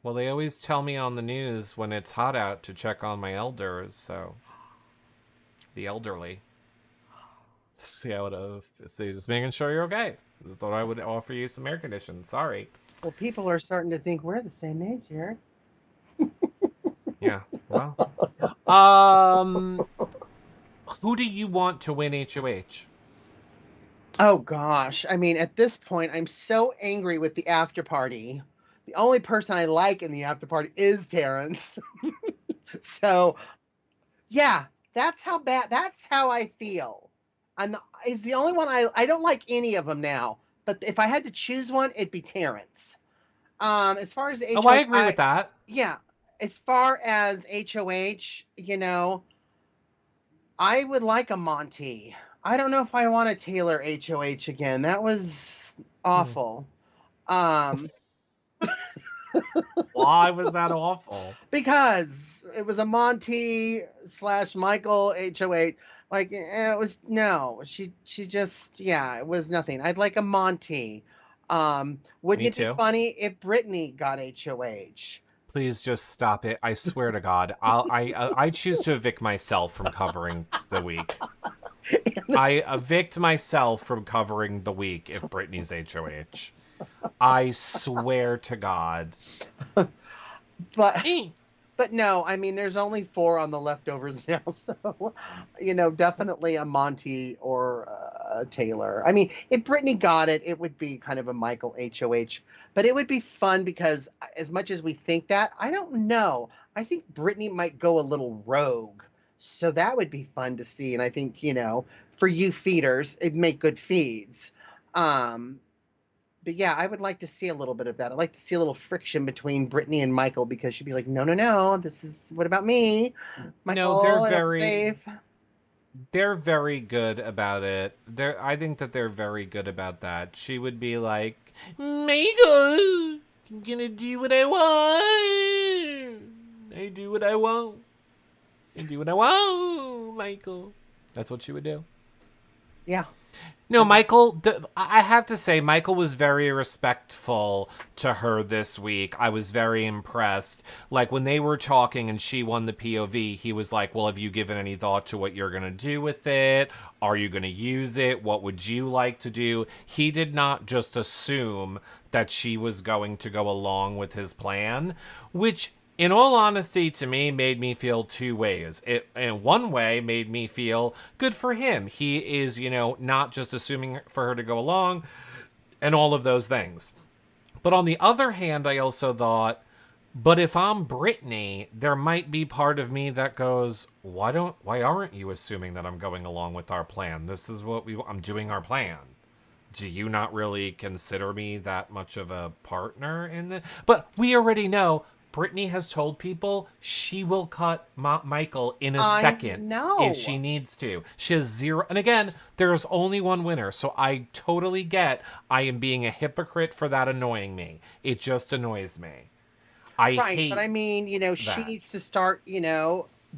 Well, they always tell me on the news when it's hot out to check on my elders. So the elderly. See how just making sure you're okay. Just thought I would offer you some air conditioning. Sorry. Well, people are starting to think we're the same age here. Yeah. Well. Who do you want to win HOH? Oh gosh. I mean, at this point, I'm so angry with the after party. The only person I like in the after party is Terence. So, yeah, that's how I feel. He's the only one I don't like any of them now. But if I had to choose one, it'd be Terence. As far as the HOH, I agree with that. Yeah, as far as HOH, I would like a Monty. I don't know if I want to Taylor HOH again. That was awful. Why was that awful? Because it was a Monty / Michael HOH. Like, it was, no, she just, it was nothing. I'd like a Monty. Wouldn't it be funny if Brittany got HOH? Please just stop it. I swear to God. I choose to evict myself from covering the week. I evict myself from covering the week if Brittany's HOH. I swear to God. But no, I mean, there's only 4 on the leftovers now, so definitely a Monty or a Taylor. I mean, if Brittany got it, it would be kind of a Michael HOH, but it would be fun because as much as we think that, I don't know. I think Brittany might go a little rogue, so that would be fun to see. And I think for you feeders, it'd make good feeds. But yeah, I would like to see a little bit of that. I'd like to see a little friction between Brittany and Michael because she'd be like, no, this is, what about me? Michael, they're very good about it. I think that they're very good about that. She would be like, Michael, I'm gonna do what I want. I do what I want. I do what I want, Michael. That's what she would do. Yeah. No, Michael, I have to say, Michael was very respectful to her this week. I was very impressed. Like, when they were talking and she won the POV, he was like, well, have you given any thought to what you're going to do with it? Are you going to use it? What would you like to do? He did not just assume that she was going to go along with his plan, which in all honesty, to me, made me feel two ways. It, in one way, made me feel good for him. He is, not just assuming for her to go along and all of those things. But on the other hand, I also thought, but if I'm Brittany, there might be part of me that goes, why aren't you assuming that I'm going along with our plan? This is what I'm doing our plan. Do you not really consider me that much of a partner in this? But we already know Brittany has told people she will cut Michael in a second know. if she needs to. She has zero. And again, there's only one winner. So I totally get I am being a hypocrite for that annoying me. It just annoys me. I hate but I mean, she that. needs to start,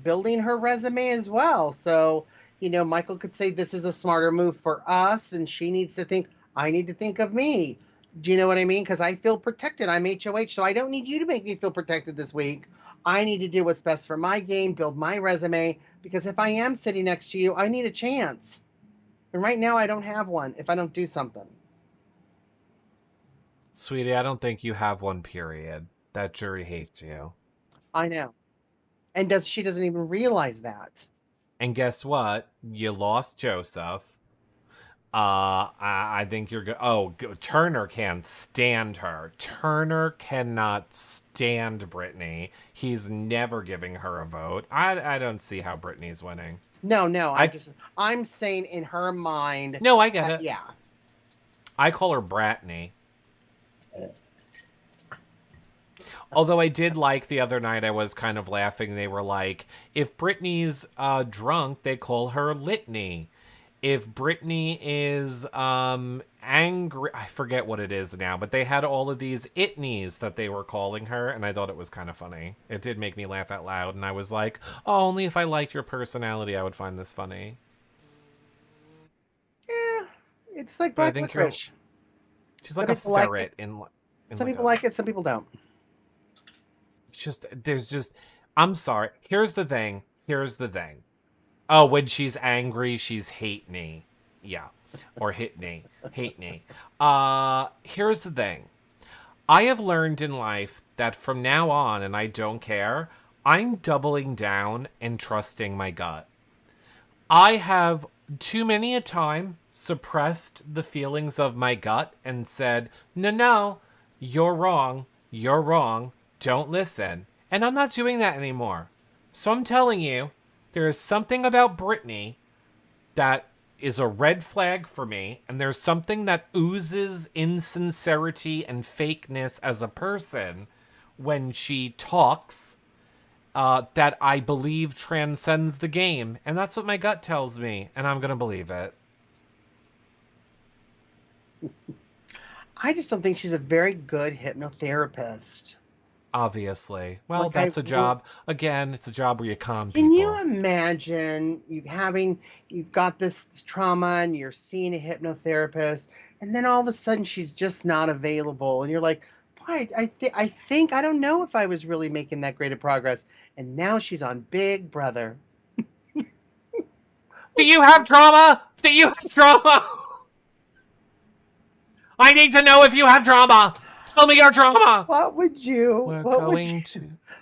building her resume as well. So, Michael could say this is a smarter move for us, and she needs to think, I need to think of me. Do you know what I mean? Because I feel protected. I'm HOH, so I don't need you to make me feel protected this week. I need to do what's best for my game, build my resume, because if I am sitting next to you, I need a chance. And right now, I don't have one if I don't do something. Sweetie, I don't think you have one, period. That jury hates you. I know. And she doesn't even realize that. And guess what? You lost Joseph. I think you're good. Oh, Turner can't stand her. Turner cannot stand Brittany. He's never giving her a vote. I don't see how Brittany's winning. No, I'm saying in her mind. No, I get it. Yeah. I call her Brittany. Although I did like the other night, I was kind of laughing. They were like, if Brittany's drunk, they call her Litany. If Brittany is angry, I forget what it is now, but they had all of these itnies that they were calling her, and I thought it was kind of funny. It did make me laugh out loud, and I was like, oh, only if I liked your personality, I would find this funny. Yeah, it's like black licorice. She's like a ferret in some people like it, some people don't. I'm sorry. Here's the thing. Oh, when she's angry, she's hate me. Yeah. Or hit me. Hate me. Here's the thing. I have learned in life that from now on, and I don't care, I'm doubling down and trusting my gut. I have too many a time suppressed the feelings of my gut and said, no, you're wrong, don't listen. And I'm not doing that anymore. So I'm telling you, there is something about Brittany that is a red flag for me, and there's something that oozes insincerity and fakeness as a person when she talks that I believe transcends the game. And that's what my gut tells me, and I'm going to believe it. I just don't think she's a very good hypnotherapist. Obviously. Well, that's a job. Again, it's a job where you calm people. Can you imagine you've got this trauma and you're seeing a hypnotherapist, and then all of a sudden she's just not available, and you're like, boy, I think I don't know if I was really making that great of progress, and now she's on Big Brother. Do you have trauma? I need to know if you have trauma. Tell me your trauma. What would you?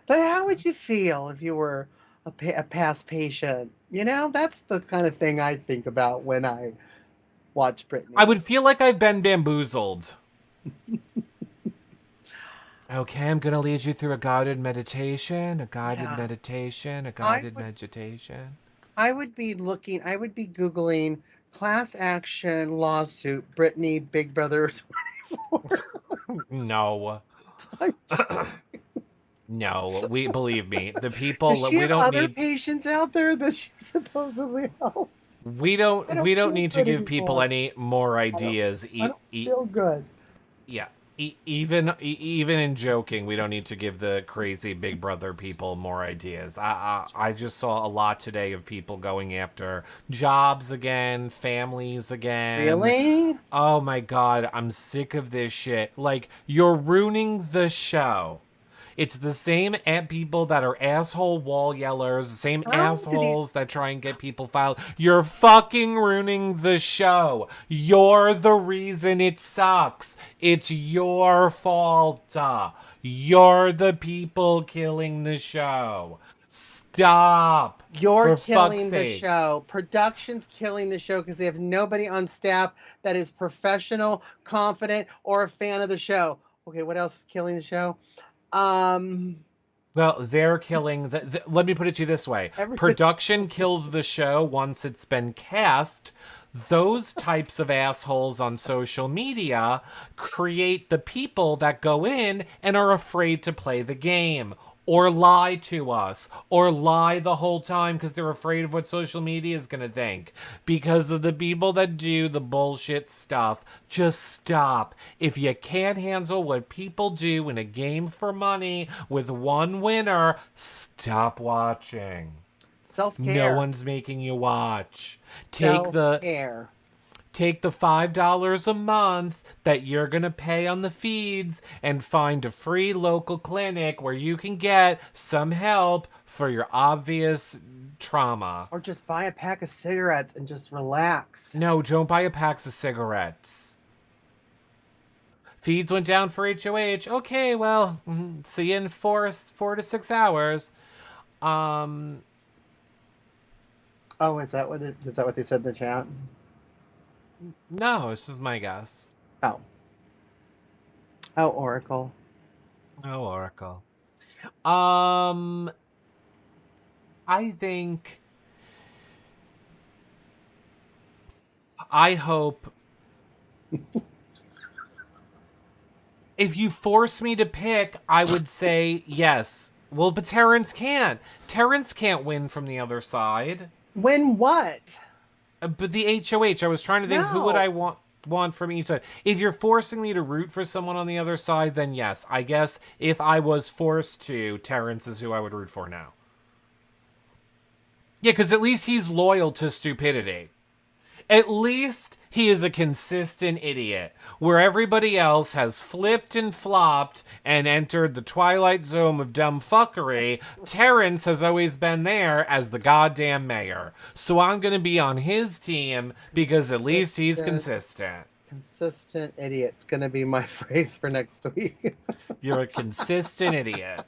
But how would you feel if you were a past patient? That's the kind of thing I think about when I watch Brittany. I would feel like I've been bamboozled. Okay, I'm going to lead you through a guided meditation. I would be Googling class action lawsuit, Brittany, Big Brother 24. No. No, believe me, the people. Does she have other patients out there that she supposedly helps? We don't need to give people any more ideas. I don't feel good. Yeah. Even in joking, we don't need to give the crazy Big Brother people more ideas. I just saw a lot today of people going after jobs again, families again. Really? Oh my God, I'm sick of this shit. Like, you're ruining the show. It's the same people that are asshole wall yellers, the same How do these- assholes that try and get people filed. You're fucking ruining the show. You're the reason it sucks. It's your fault. You're the people killing the show. Stop. You're For killing fuck's the sake. show. Production's killing the show because they have nobody on staff that is professional, confident, or a fan of the show. Okay, what else is killing the show? Well, they're killing let me put it to you this way. Everybody- Production kills the show once it's been cast. Those types of assholes on social media create the people that go in and are afraid to play the game or lie to us or lie the whole time because they're afraid of what social media is going to think. Because of the people that do the bullshit stuff, just stop. If you can't handle what people do in a game for money with one winner, stop watching. Self-care. No one's making you watch. Take the $5 a month that you're going to pay on the feeds and find a free local clinic where you can get some help for your obvious trauma. Or just buy a pack of cigarettes and just relax. No, don't buy a pack of cigarettes. Feeds went down for HOH. Okay, well, see you in 4 to 6 hours. Oh, is that what they said in the chat? No, it's just my guess. Oh, Oracle. Oh, Oracle. I hope if you force me to pick, I would say yes. Well, but Terence can't. Terence can't win from the other side. Win what? But the HOH, I was trying to think who would I want from each side. If you're forcing me to root for someone on the other side, then yes. I guess if I was forced to, Terence is who I would root for now. Yeah, because at least he's loyal to stupidity. At least he is a consistent idiot. Where everybody else has flipped and flopped and entered the twilight zone of dumb fuckery, Terence has always been there as the goddamn mayor. So I'm going to be on his team because at least he's consistent. Consistent idiot's going to be my phrase for next week. You're a consistent idiot.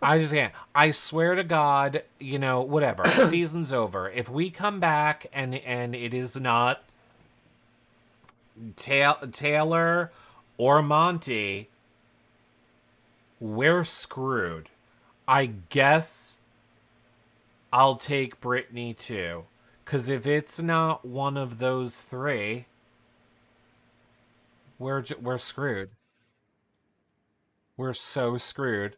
I just can't. I swear to God, whatever. Season's over. If we come back and it is not Taylor or Monty, we're screwed. I guess I'll take Brittany too. Because if it's not one of those three, we're screwed. We're so screwed.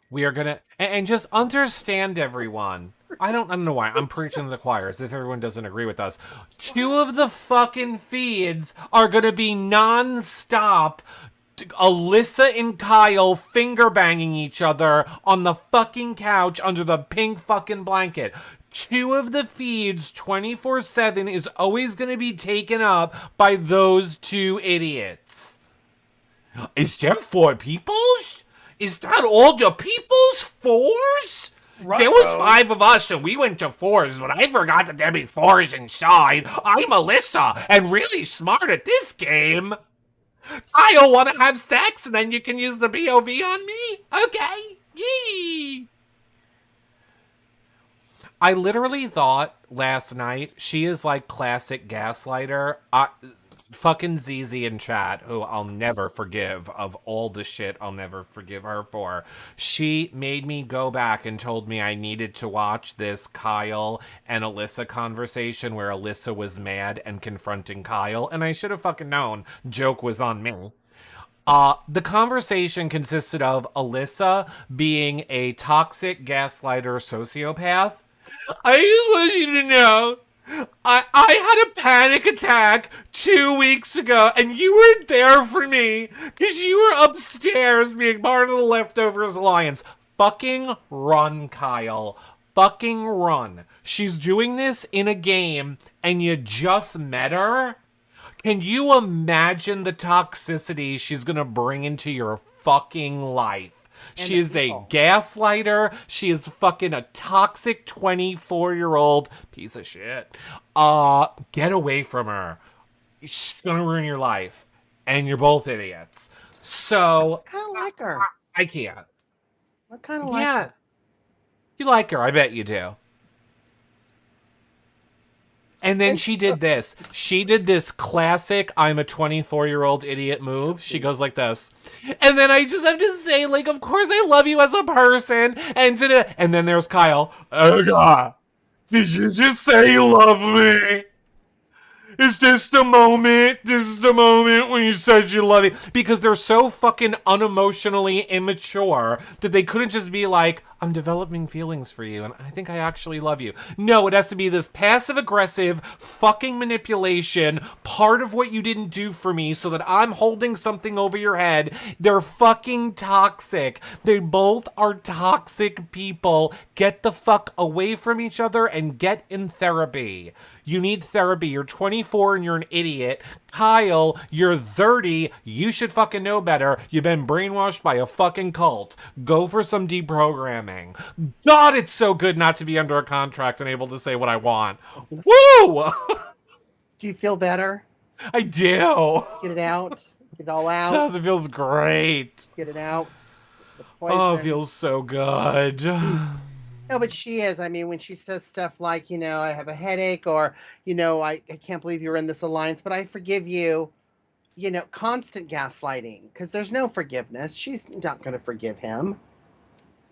We are gonna and just understand, everyone. I don't know why I'm preaching to the choir as if everyone doesn't agree with us. 2 of the fucking feeds are gonna be non-stop Alyssa and Kyle finger banging each other on the fucking couch under the pink fucking blanket. 2 of the feeds 24/7 is always gonna be taken up by those 2 idiots. Is there 4 people? Is that all the people's 4s? Right, there was 5 of us and we went to 4s, but I forgot that there'd be 4s inside. I'm Alyssa and really smart at this game. I don't want to have sex and then you can use the POV on me? Okay. Yee. I literally thought last night she is like classic gaslighter. Fucking ZZ in chat, who I'll never forgive of all the shit I'll never forgive her for. She made me go back and told me I needed to watch this Kyle and Alyssa conversation where Alyssa was mad and confronting Kyle, and I should have fucking known. Joke was on me. The conversation consisted of Alyssa being a toxic gaslighter sociopath. I just want you to know I had a panic attack 2 weeks ago, and you weren't there for me because you were upstairs being part of the Leftovers Alliance. Fucking run, Kyle. Fucking run. She's doing this in a game, and you just met her? Can you imagine the toxicity she's going to bring into your fucking life? And She the is a people. gaslighter. She is fucking a toxic 24-year-old piece of shit. Get away from her. She's going to ruin your life. And you're both idiots. So, Kind of like her. I can't. I kind of like Yeah. her. You like her. I bet you do. And then And she did this. She did this classic I'm a 24-year-old idiot move. She goes like this. And then I just have to say, like, of course I love you as a person. And then there's Kyle. Oh, God. Did you just say you love me? Is this the moment? This is the moment when you said you love me. Because they're so fucking unemotionally immature that they couldn't just be like, I'm developing feelings for you and I think I actually love you. No, it has to be this passive aggressive fucking manipulation, part of what you didn't do for me so that I'm holding something over your head. They're fucking toxic. They both are toxic people. Get the fuck away from each other and get in therapy. You need therapy. You're 24 and you're an idiot. Kyle, you're 30. You should fucking know better. You've been brainwashed by a fucking cult. Go for some deprogramming. God, it's so good not to be under a contract and able to say what I want. Woo! Do you feel better? I do. Get it out. Get it all out. Sounds, it feels great. Get it out. The Oh, it poison. feels so good. No, but she is. I mean, when she says stuff like, I have a headache, or, I can't believe you're in this alliance, but I forgive you, constant gaslighting, because there's no forgiveness. She's not going to forgive him.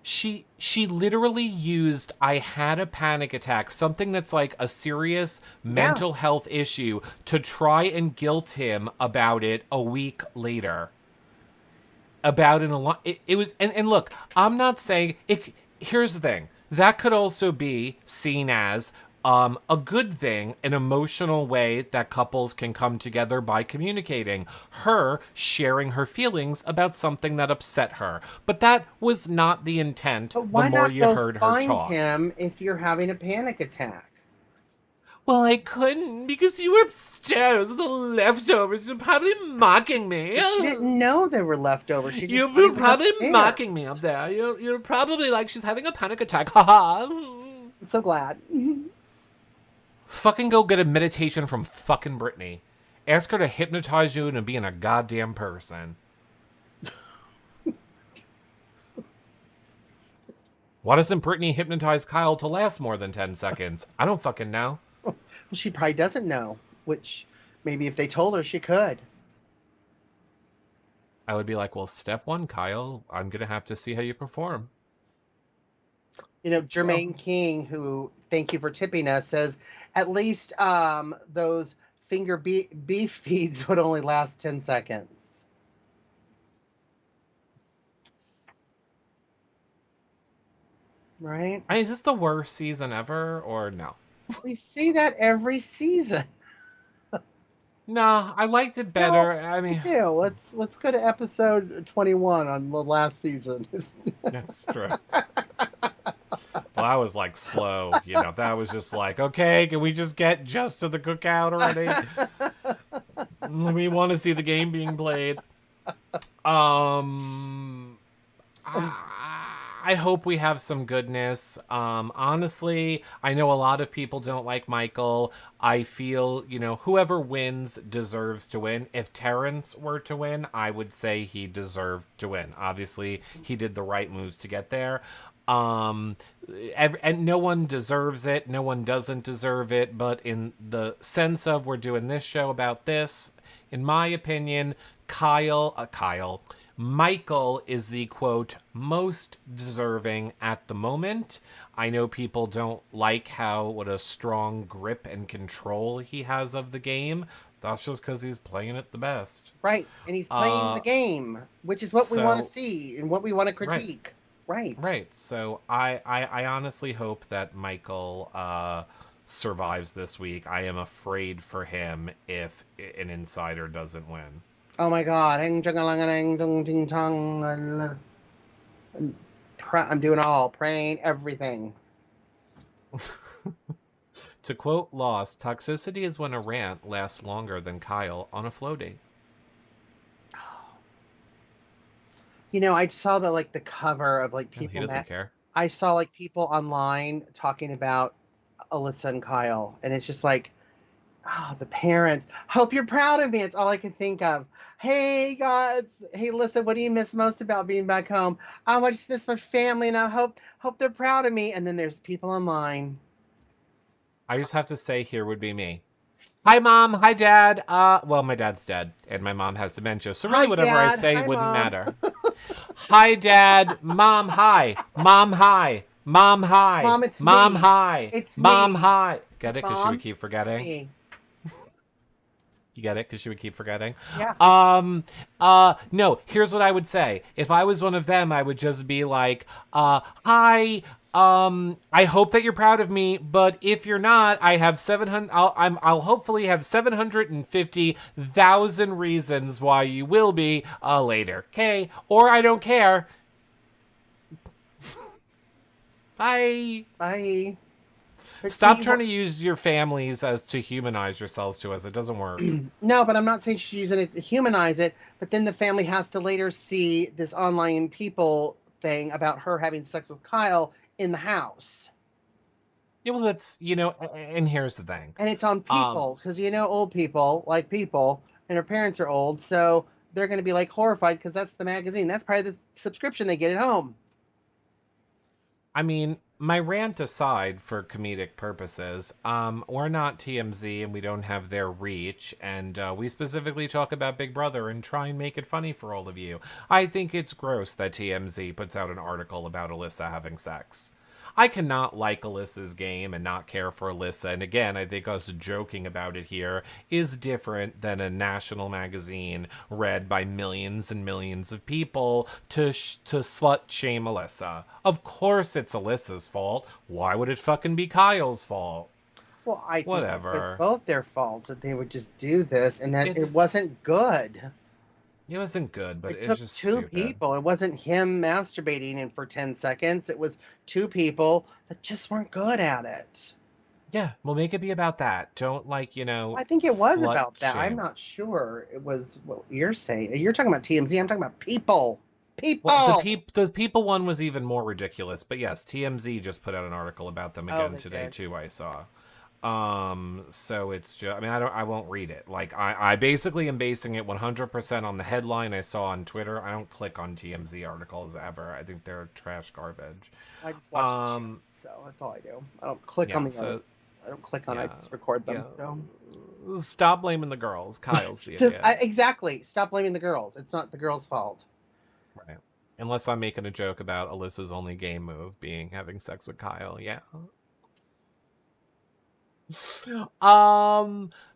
She literally used I had a panic attack, something that's like a serious mental health issue, to try and guilt him about it a week later. About it was, and look, I'm not saying it. Here's the thing. That could also be seen as a good thing, an emotional way that couples can come together by communicating. Her sharing her feelings about something that upset her. But that was not the intent But the why more not you go heard her find talk. him if you're having a panic attack? Well, I couldn't because you were upstairs with the leftovers. You're probably mocking me. But she didn't know they were leftovers. She just You thought were he was probably upstairs. mocking me up there. You're probably like, she's having a panic attack. Haha. I'm so glad. Fucking go get a meditation from fucking Brittany. Ask her to hypnotize you into being a goddamn person. Why doesn't Brittany hypnotize Kyle to last more than 10 seconds? I don't fucking know. Well, she probably doesn't know, which maybe if they told her, she could. I would be like, well, step one, Kyle, I'm going to have to see how you perform. Jermaine King, who, thank you for tipping us, says at least those finger beef feeds would only last 10 seconds. Right? Is this the worst season ever or no? We see that every season. No, I liked it better. No, I mean, do. Let's go to episode 21 on the last season. that's true. Well, I was like slow, that was just like, okay, can we just get just to the cookout already? We want to see the game being played. I hope we have some goodness. Honestly, I know a lot of people don't like Michael. I feel, whoever wins deserves to win. If Terence were to win, I would say he deserved to win. Obviously, he did the right moves to get there. And no one deserves it. No one doesn't deserve it. But in the sense of we're doing this show about this, in my opinion, Michael is the, quote, most deserving at the moment. I know people don't like what a strong grip and control he has of the game. That's just because he's playing it the best. Right. And he's playing the game, which is what we want to see and what we want to critique. Right. Right. So I honestly hope that Michael survives this week. I am afraid for him if an insider doesn't win. Oh my God. I'm doing all praying, everything. To quote Lost, toxicity is when a rant lasts longer than Kyle on a flow date. You know, I saw the cover of like Oh, he people doesn't met. care. I saw like people online talking about Alyssa and Kyle, and it's just like, oh, the parents. Hope you're proud of me. It's all I can think of. Hey guys, hey Alyssa, what do you miss most about being back home? Oh, I just miss my family, and I hope they're proud of me. And then there's people online. I just have to say, here would be me. Hi, Mom. Hi, Dad. Well, my dad's dead, and my mom has dementia, so really Hi whatever I Dad. say Hi wouldn't Mom. matter. Hi, Dad. Mom, hi. Mom, hi. Mom, hi. Mom, it's Mom, me. hi. It's Mom, me. hi. Get it? Because she would Mom, keep it's forgetting. me. You get it? Because she would keep forgetting. Yeah. No, here's what I would say. If I was one of them, I would just be like, hi, I hope that you're proud of me, but if you're not, I have 700, I'll hopefully have 750,000 reasons why you will be, later. Okay? Or I don't care. Bye. Bye. But Stop see, trying to use your families as to humanize yourselves to us. It doesn't work. no, but I'm not saying she's using it to humanize it. But then the family has to later see this online people thing about her having sex with Kyle in the house. Yeah, well, that's, and here's the thing. And it's on Um, people because old people like people, and her parents are old, so they're going to be like horrified because that's the magazine. That's probably the subscription they get at home. I mean, my rant aside for comedic purposes, we're not TMZ and we don't have their reach, and we specifically talk about Big Brother and try and make it funny for all of you. I think it's gross that TMZ puts out an article about Alyssa having sex. I cannot like Alyssa's game and not care for Alyssa. And again, I think us joking about it here is different than a national magazine read by millions and millions of people to slut shame Alyssa. Of course it's Alyssa's fault. Why would it fucking be Kyle's fault? Well, I think it's Whatever. both their faults that they would just do this, and that it It's wasn't good. it wasn't good, but It it's took just two stupid. people. It wasn't him masturbating and for 10 seconds. It was two people that just weren't good at it. Yeah, we'll make it be about that. Don't I think it was slut about that. I'm shame. not sure it was what you're saying. You're talking about TMZ. I'm talking about people. Well, People. the people one was even more ridiculous, but yes, TMZ just put out an article about them Oh, again they today did. too. I saw. So it's just, I mean, I won't read it. Like, I basically am basing it 100% on the headline I saw on Twitter. I don't click on TMZ articles ever. I think they're trash garbage. I just watch the show, Um, so that's all I do. I don't click on yeah, the other. so, I don't click on. I yeah, just record yeah. them. So Stop blaming the girls. Kyle's the just idiot. exactly. Stop blaming the girls. It's not the girls' fault. Right. Unless I'm making a joke about Alyssa's only game move being having sex with Kyle. Yeah.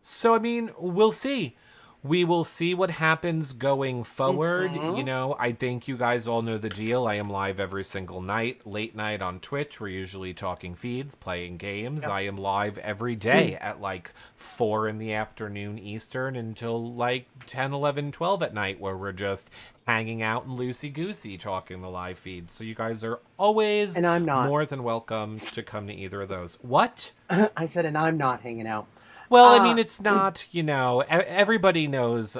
So I mean, we'll see. We will see what happens going forward. Mhm. I think you guys all know the deal. I am live every single night, late night on Twitch. We're usually talking feeds, playing games. Yep. I am live every day at like 4 in the afternoon Eastern until like 10, 11, 12 at night, where we're just hanging out and loosey-goosey talking the live feed. So you guys are always And I'm not. more than welcome to come to either of those. What? I said, and I'm not hanging out. Well, I Uh, mean, it's not, everybody knows,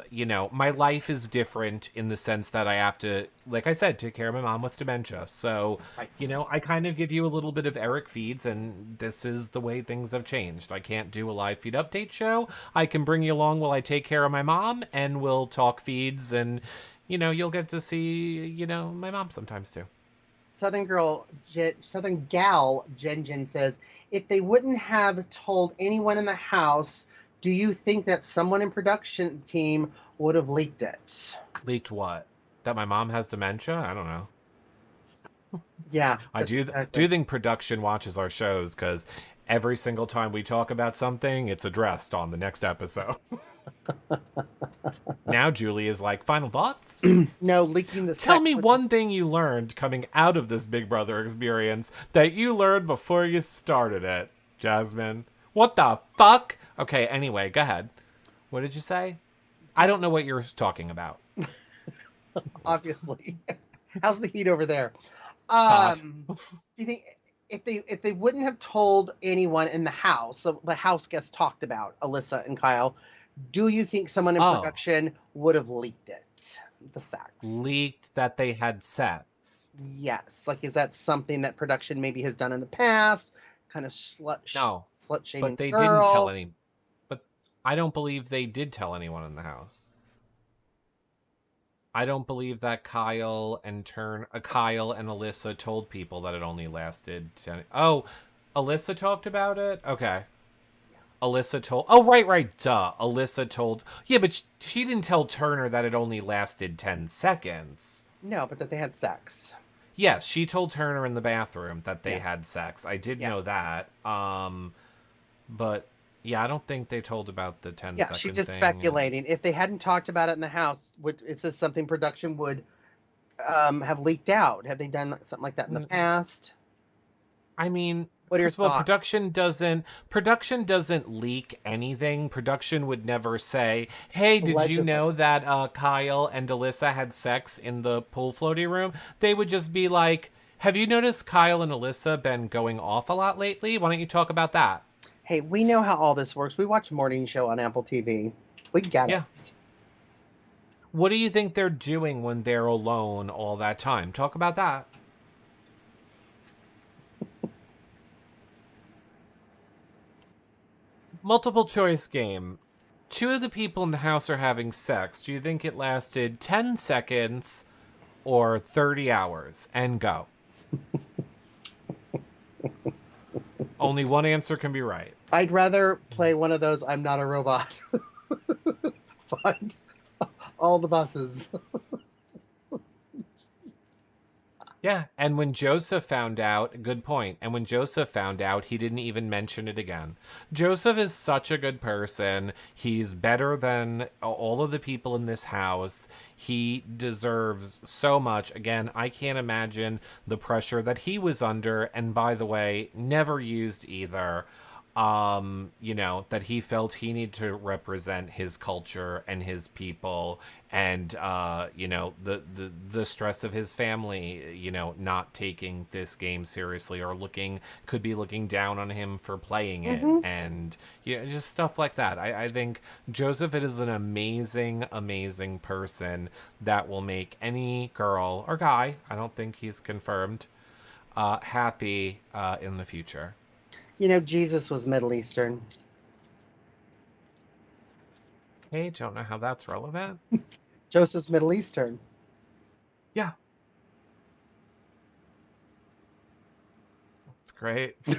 my life is different in the sense that I have to, like I said, take care of my mom with dementia. So, Right. I kind of give you a little bit of Eric feeds, and this is the way things have changed. I can't do a live feed update show. I can bring you along while I take care of my mom, and we'll talk feeds, and, you'll get to see, my mom sometimes too. Southern gal, Jen says, if they wouldn't have told anyone in the house, do you think that someone in production team would have leaked it? Leaked what? That my mom has dementia? I don't know. Yeah, I that's do exactly. think production watches our shows because every single time we talk about something, it's addressed on the next episode. Now Julie is like, final thoughts? No, leaking the Tell sex. me one thing you learned coming out of this Big Brother experience that you learned before you started it, Jasmine. What the fuck? Okay, anyway, go ahead. What did you say? I don't know what you're talking about. Obviously. How's the heat over there? It's hot. Do you think if they wouldn't have told anyone in the house, so the house guests talked about Alyssa and Kyle, do you think someone in Oh, production would have leaked it? The sex. leaked that they had sex. Yes. Like, is that something that production maybe has done in the past? Kind of No, slut shaming but they the didn't tell girl. any. But I don't believe they did tell anyone in the house. I don't believe that Kyle and Alyssa told people that it only lasted 10. Oh, Alyssa talked about it? Okay. Alyssa told. Oh, right. Duh. Alyssa told. Yeah, but she didn't tell Turner that it only lasted 10 seconds. No, but that they had sex. Yes, she told Turner in the bathroom that they Yeah. had sex. I did Yeah. know that. But yeah, I don't think they told about the 10 Yeah, she's second just thing. speculating. If they hadn't talked about it in the house, is this something production would have leaked out? Have they done something like that in the past? I mean, What are your first of all, thoughts? production doesn't leak anything. Production would never say, "Hey, did you Allegedly. know that Kyle and Alyssa had sex in the pool floaty room?" They would just be like, "Have you noticed Kyle and Alyssa been going off a lot lately? Why don't you talk about that?" Hey, we know how all this works. We watch Morning Show on Apple TV. We get Yeah. it. What do you think they're doing when they're alone all that time? Talk about that. Multiple choice game. Two of the people in the house are having sex. Do you think it lasted 10 seconds or 30 hours? And go. Only one answer can be right. I'd rather play one of those I'm not a robot. Find all the buses. Yeah, and when Joseph found out, good point. And when Joseph found out, he didn't even mention it again. Joseph is such a good person. He's better than all of the people in this house. He deserves so much. Again, I can't imagine the pressure that he was under. And by the way, never used either. That he felt he needed to represent his culture and his people, and the stress of his family, not taking this game seriously, or could be looking down on him for playing it, Mm-hmm. and just stuff like that. I think Joseph is an amazing, amazing person that will make any girl or guy, I don't think he's confirmed, happy in the future. Jesus was Middle Eastern. Hey, don't know how that's relevant. Joseph's Middle Eastern. Yeah, it's great. It's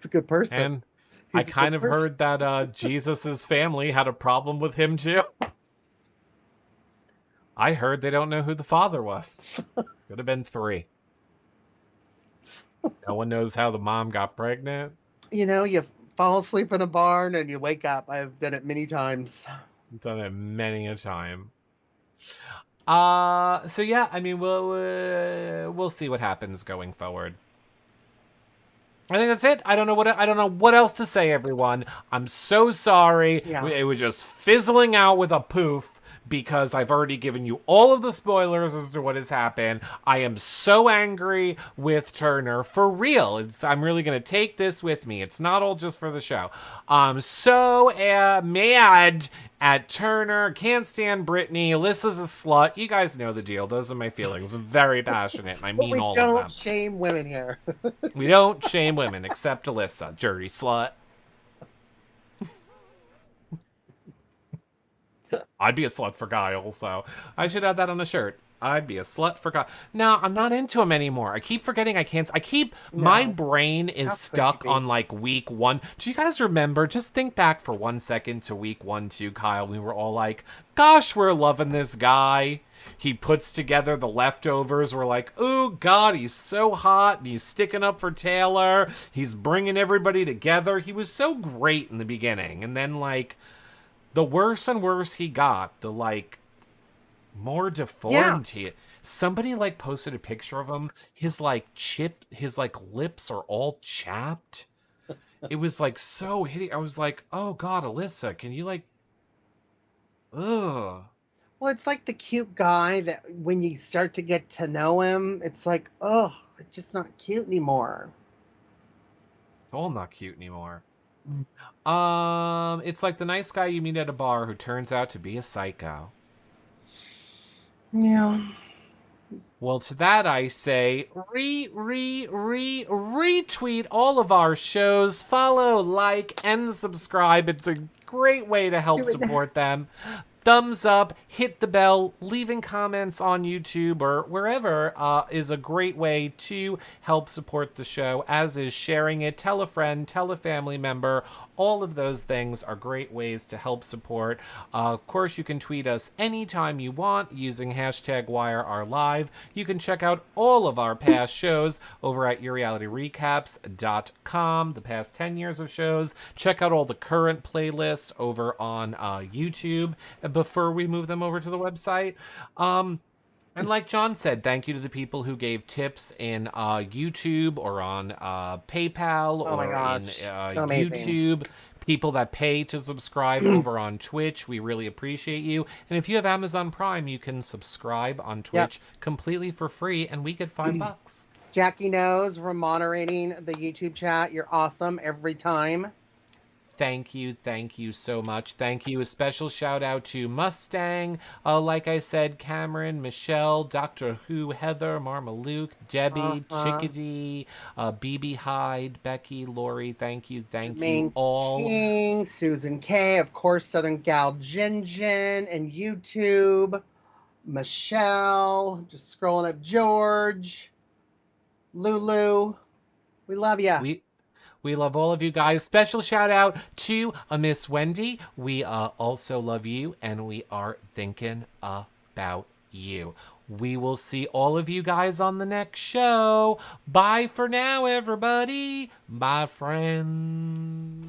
a good person. And I He's a good kind of person. heard that Jesus's family had a problem with him too. I heard they don't know who the father was. Could have been three. No one knows how the mom got pregnant. You fall asleep in a barn and you wake up. I've done it many times. I've done it many a time. So yeah, I mean, we'll see what happens going forward. I think that's it. I don't know what else to say, everyone. I'm so sorry. Yeah. It was just fizzling out with a poof because I've already given you all of the spoilers as to what has happened. I am so angry with Turner, for real. I'm really gonna take this with me. It's not all just for the show. I'm so mad at Turner. Can't stand Brittany. Alyssa's a slut. You guys know the deal. Those are my feelings. I'm very passionate, and I mean all of them. We don't shame women here. We don't shame women, except Alyssa. Dirty slut. I'd be a slut for Kyle, so I should have that on a shirt. I'd be a slut for Kyle. No, I'm not into him anymore. I keep forgetting I can't. My brain is How stuck could you be? on like week 1. Do you guys remember? Just think back for 1 second to week 1, 2, Kyle. We were all like, gosh, we're loving this guy. He puts together the leftovers. We're like, oh, God, he's so hot. And he's sticking up for Taylor. He's bringing everybody together. He was so great in the beginning. And then, like, the worse and worse he got, the, like, more deformed he... Somebody, like, posted a picture of him. His lips are all chapped. It was, like, so hideous. I was like, oh, God, Alyssa, can you, like... Ugh. Well, it's like the cute guy that when you start to get to know him, it's like, oh, It's just not cute anymore. All not cute anymore. It's like the nice guy you meet at a bar who turns out to be a psycho. Yeah. Well, to that I say, retweet all of our shows, follow, like, and subscribe. It's a great way to help Do it. support them. Thumbs up, hit the bell, leaving comments on YouTube or wherever is a great way to help support the show, as is sharing it. Tell a friend, tell a family member. All of those things are great ways to help support. Of course, you can tweet us anytime you want using hashtag WireOurLive. You can check out all of our past shows over at YourRealityRecaps.com, the past 10 years of shows. Check out all the current playlists over on YouTube before we move them over to the website. And like John said, thank you to the people who gave tips in YouTube or on PayPal Oh my or gosh. in So amazing. YouTube. People that pay to subscribe over on Twitch. We really appreciate you. And if you have Amazon Prime, you can subscribe on Twitch completely for free, and we get $5. Jackie knows we're moderating the YouTube chat. You're awesome every time. Thank you so much. Thank you. A special shout out to Mustang, like I said, Cameron, Michelle, Doctor Who, Heather, Marmaluke, Debbie, Chickadee, BB Hyde, Becky, Lori. Thank you all. King, Susan K, of course, Southern Gal Jinjin, and YouTube. Michelle, just scrolling up, George, Lulu. We love you. We love all of you guys. Special shout out to Miss Wendy. We also love you, and we are thinking about you. We will see all of you guys on the next show. Bye for now, everybody. Bye, friends.